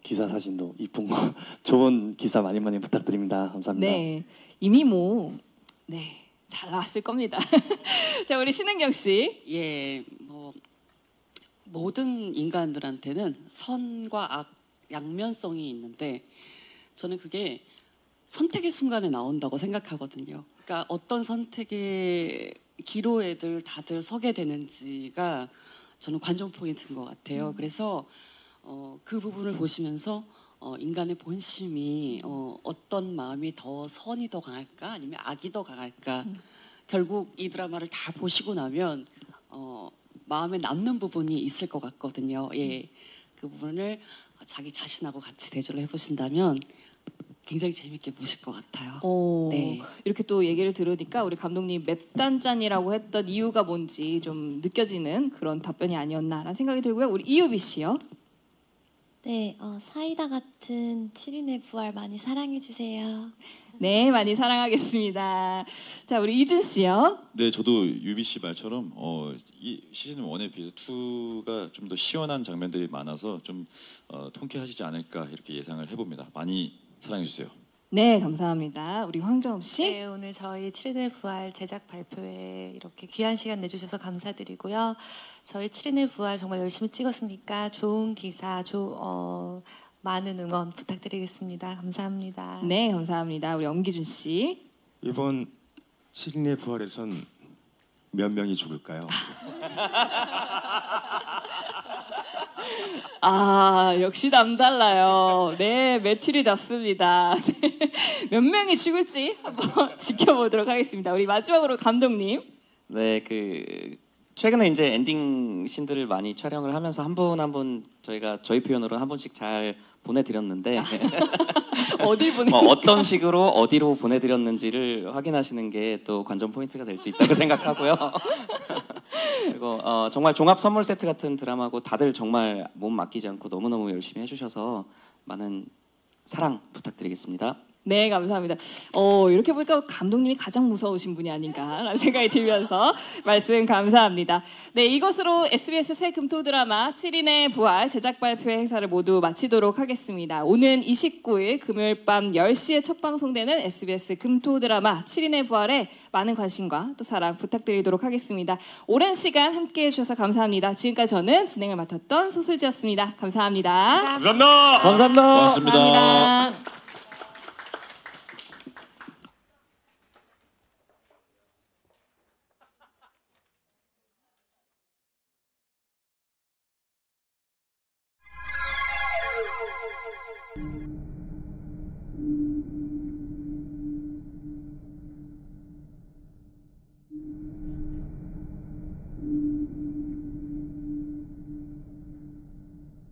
기사 사진도 이쁜 거 좋은 기사 많이 부탁드립니다. 감사합니다. 네, 이미 잘 나왔을 겁니다. 자, 우리 신은경 씨. 예, 뭐 모든 인간들한테는 선과 악 양면성이 있는데 저는 그게 선택의 순간에 나온다고 생각하거든요. 그러니까 어떤 선택의 기로에 다들 서게 되는지가 저는 관전 포인트인 것 같아요. 그래서 그 부분을 보시면서 인간의 본심이 어떤 마음이 더 선이 더 강할까 아니면 악이 더 강할까 결국 이 드라마를 다 보시고 나면 마음에 남는 부분이 있을 것 같거든요. 예, 그 부분을 자기 자신하고 같이 대조를 해보신다면 굉장히 재밌게 보실 것 같아요. 네. 이렇게 또 얘기를 들으니까 우리 감독님 맵단짠이라고 했던 이유가 뭔지 좀 느껴지는 그런 답변이 아니었나라는 생각이 들고요. 우리 이유비 씨요. 네, 사이다 같은 7인의 부활 많이 사랑해 주세요. 네, 많이 사랑하겠습니다. 자, 우리 이준 씨요. 네, 저도 유비 씨 말처럼 이 시즌 1에 비해서 2가 좀 더 시원한 장면들이 많아서 좀 통쾌하시지 않을까 이렇게 예상을 해봅니다. 많이 사랑해 주세요. 네, 감사합니다. 우리 황정업 씨. 네, 오늘 저희 7인의 부활 제작 발표에 이렇게 귀한 시간 내주셔서 감사드리고요. 저희 7인의 부활 정말 열심히 찍었으니까 좋은 기사, 많은 응원 부탁드리겠습니다. 감사합니다. 네, 감사합니다. 우리 엄기준 씨. 이번 7인의 부활에선 몇 명이 죽을까요? 역시 남달라요. 네, 매튜리답습니다. 네, 몇 명이 죽을지 한번 지켜보도록 하겠습니다. 우리 마지막으로 감독님. 네, 최근에 이제 엔딩 씬들을 많이 촬영을 하면서 한 분 한 분 저희가 저희 표현으로 한 분씩 잘 보내드렸는데 어딜 어떤 식으로 어디로 보내드렸는지를 확인하시는 게 또 관전 포인트가 될 수 있다고 생각하고요. 그리고 정말 종합 선물 세트 같은 드라마고 다들 정말 몸 맡기지 않고 너무너무 열심히 해주셔서 많은 사랑 부탁드리겠습니다. 네, 감사합니다. 이렇게 보니까 감독님이 가장 무서우신 분이 아닌가라는 생각이 들면서 말씀 감사합니다. 네, 이것으로 SBS 새 금토 드라마 7인의 부활 제작 발표 행사를 모두 마치도록 하겠습니다. 오는 29일 금요일 밤 10시에 첫 방송되는 SBS 금토 드라마 7인의 부활에 많은 관심과 또 사랑 부탁드리도록 하겠습니다. 오랜 시간 함께해 주셔서 감사합니다. 지금까지 저는 진행을 맡았던 소슬지였습니다. 감사합니다. 감사합니다. 고맙습니다. 감사합니다.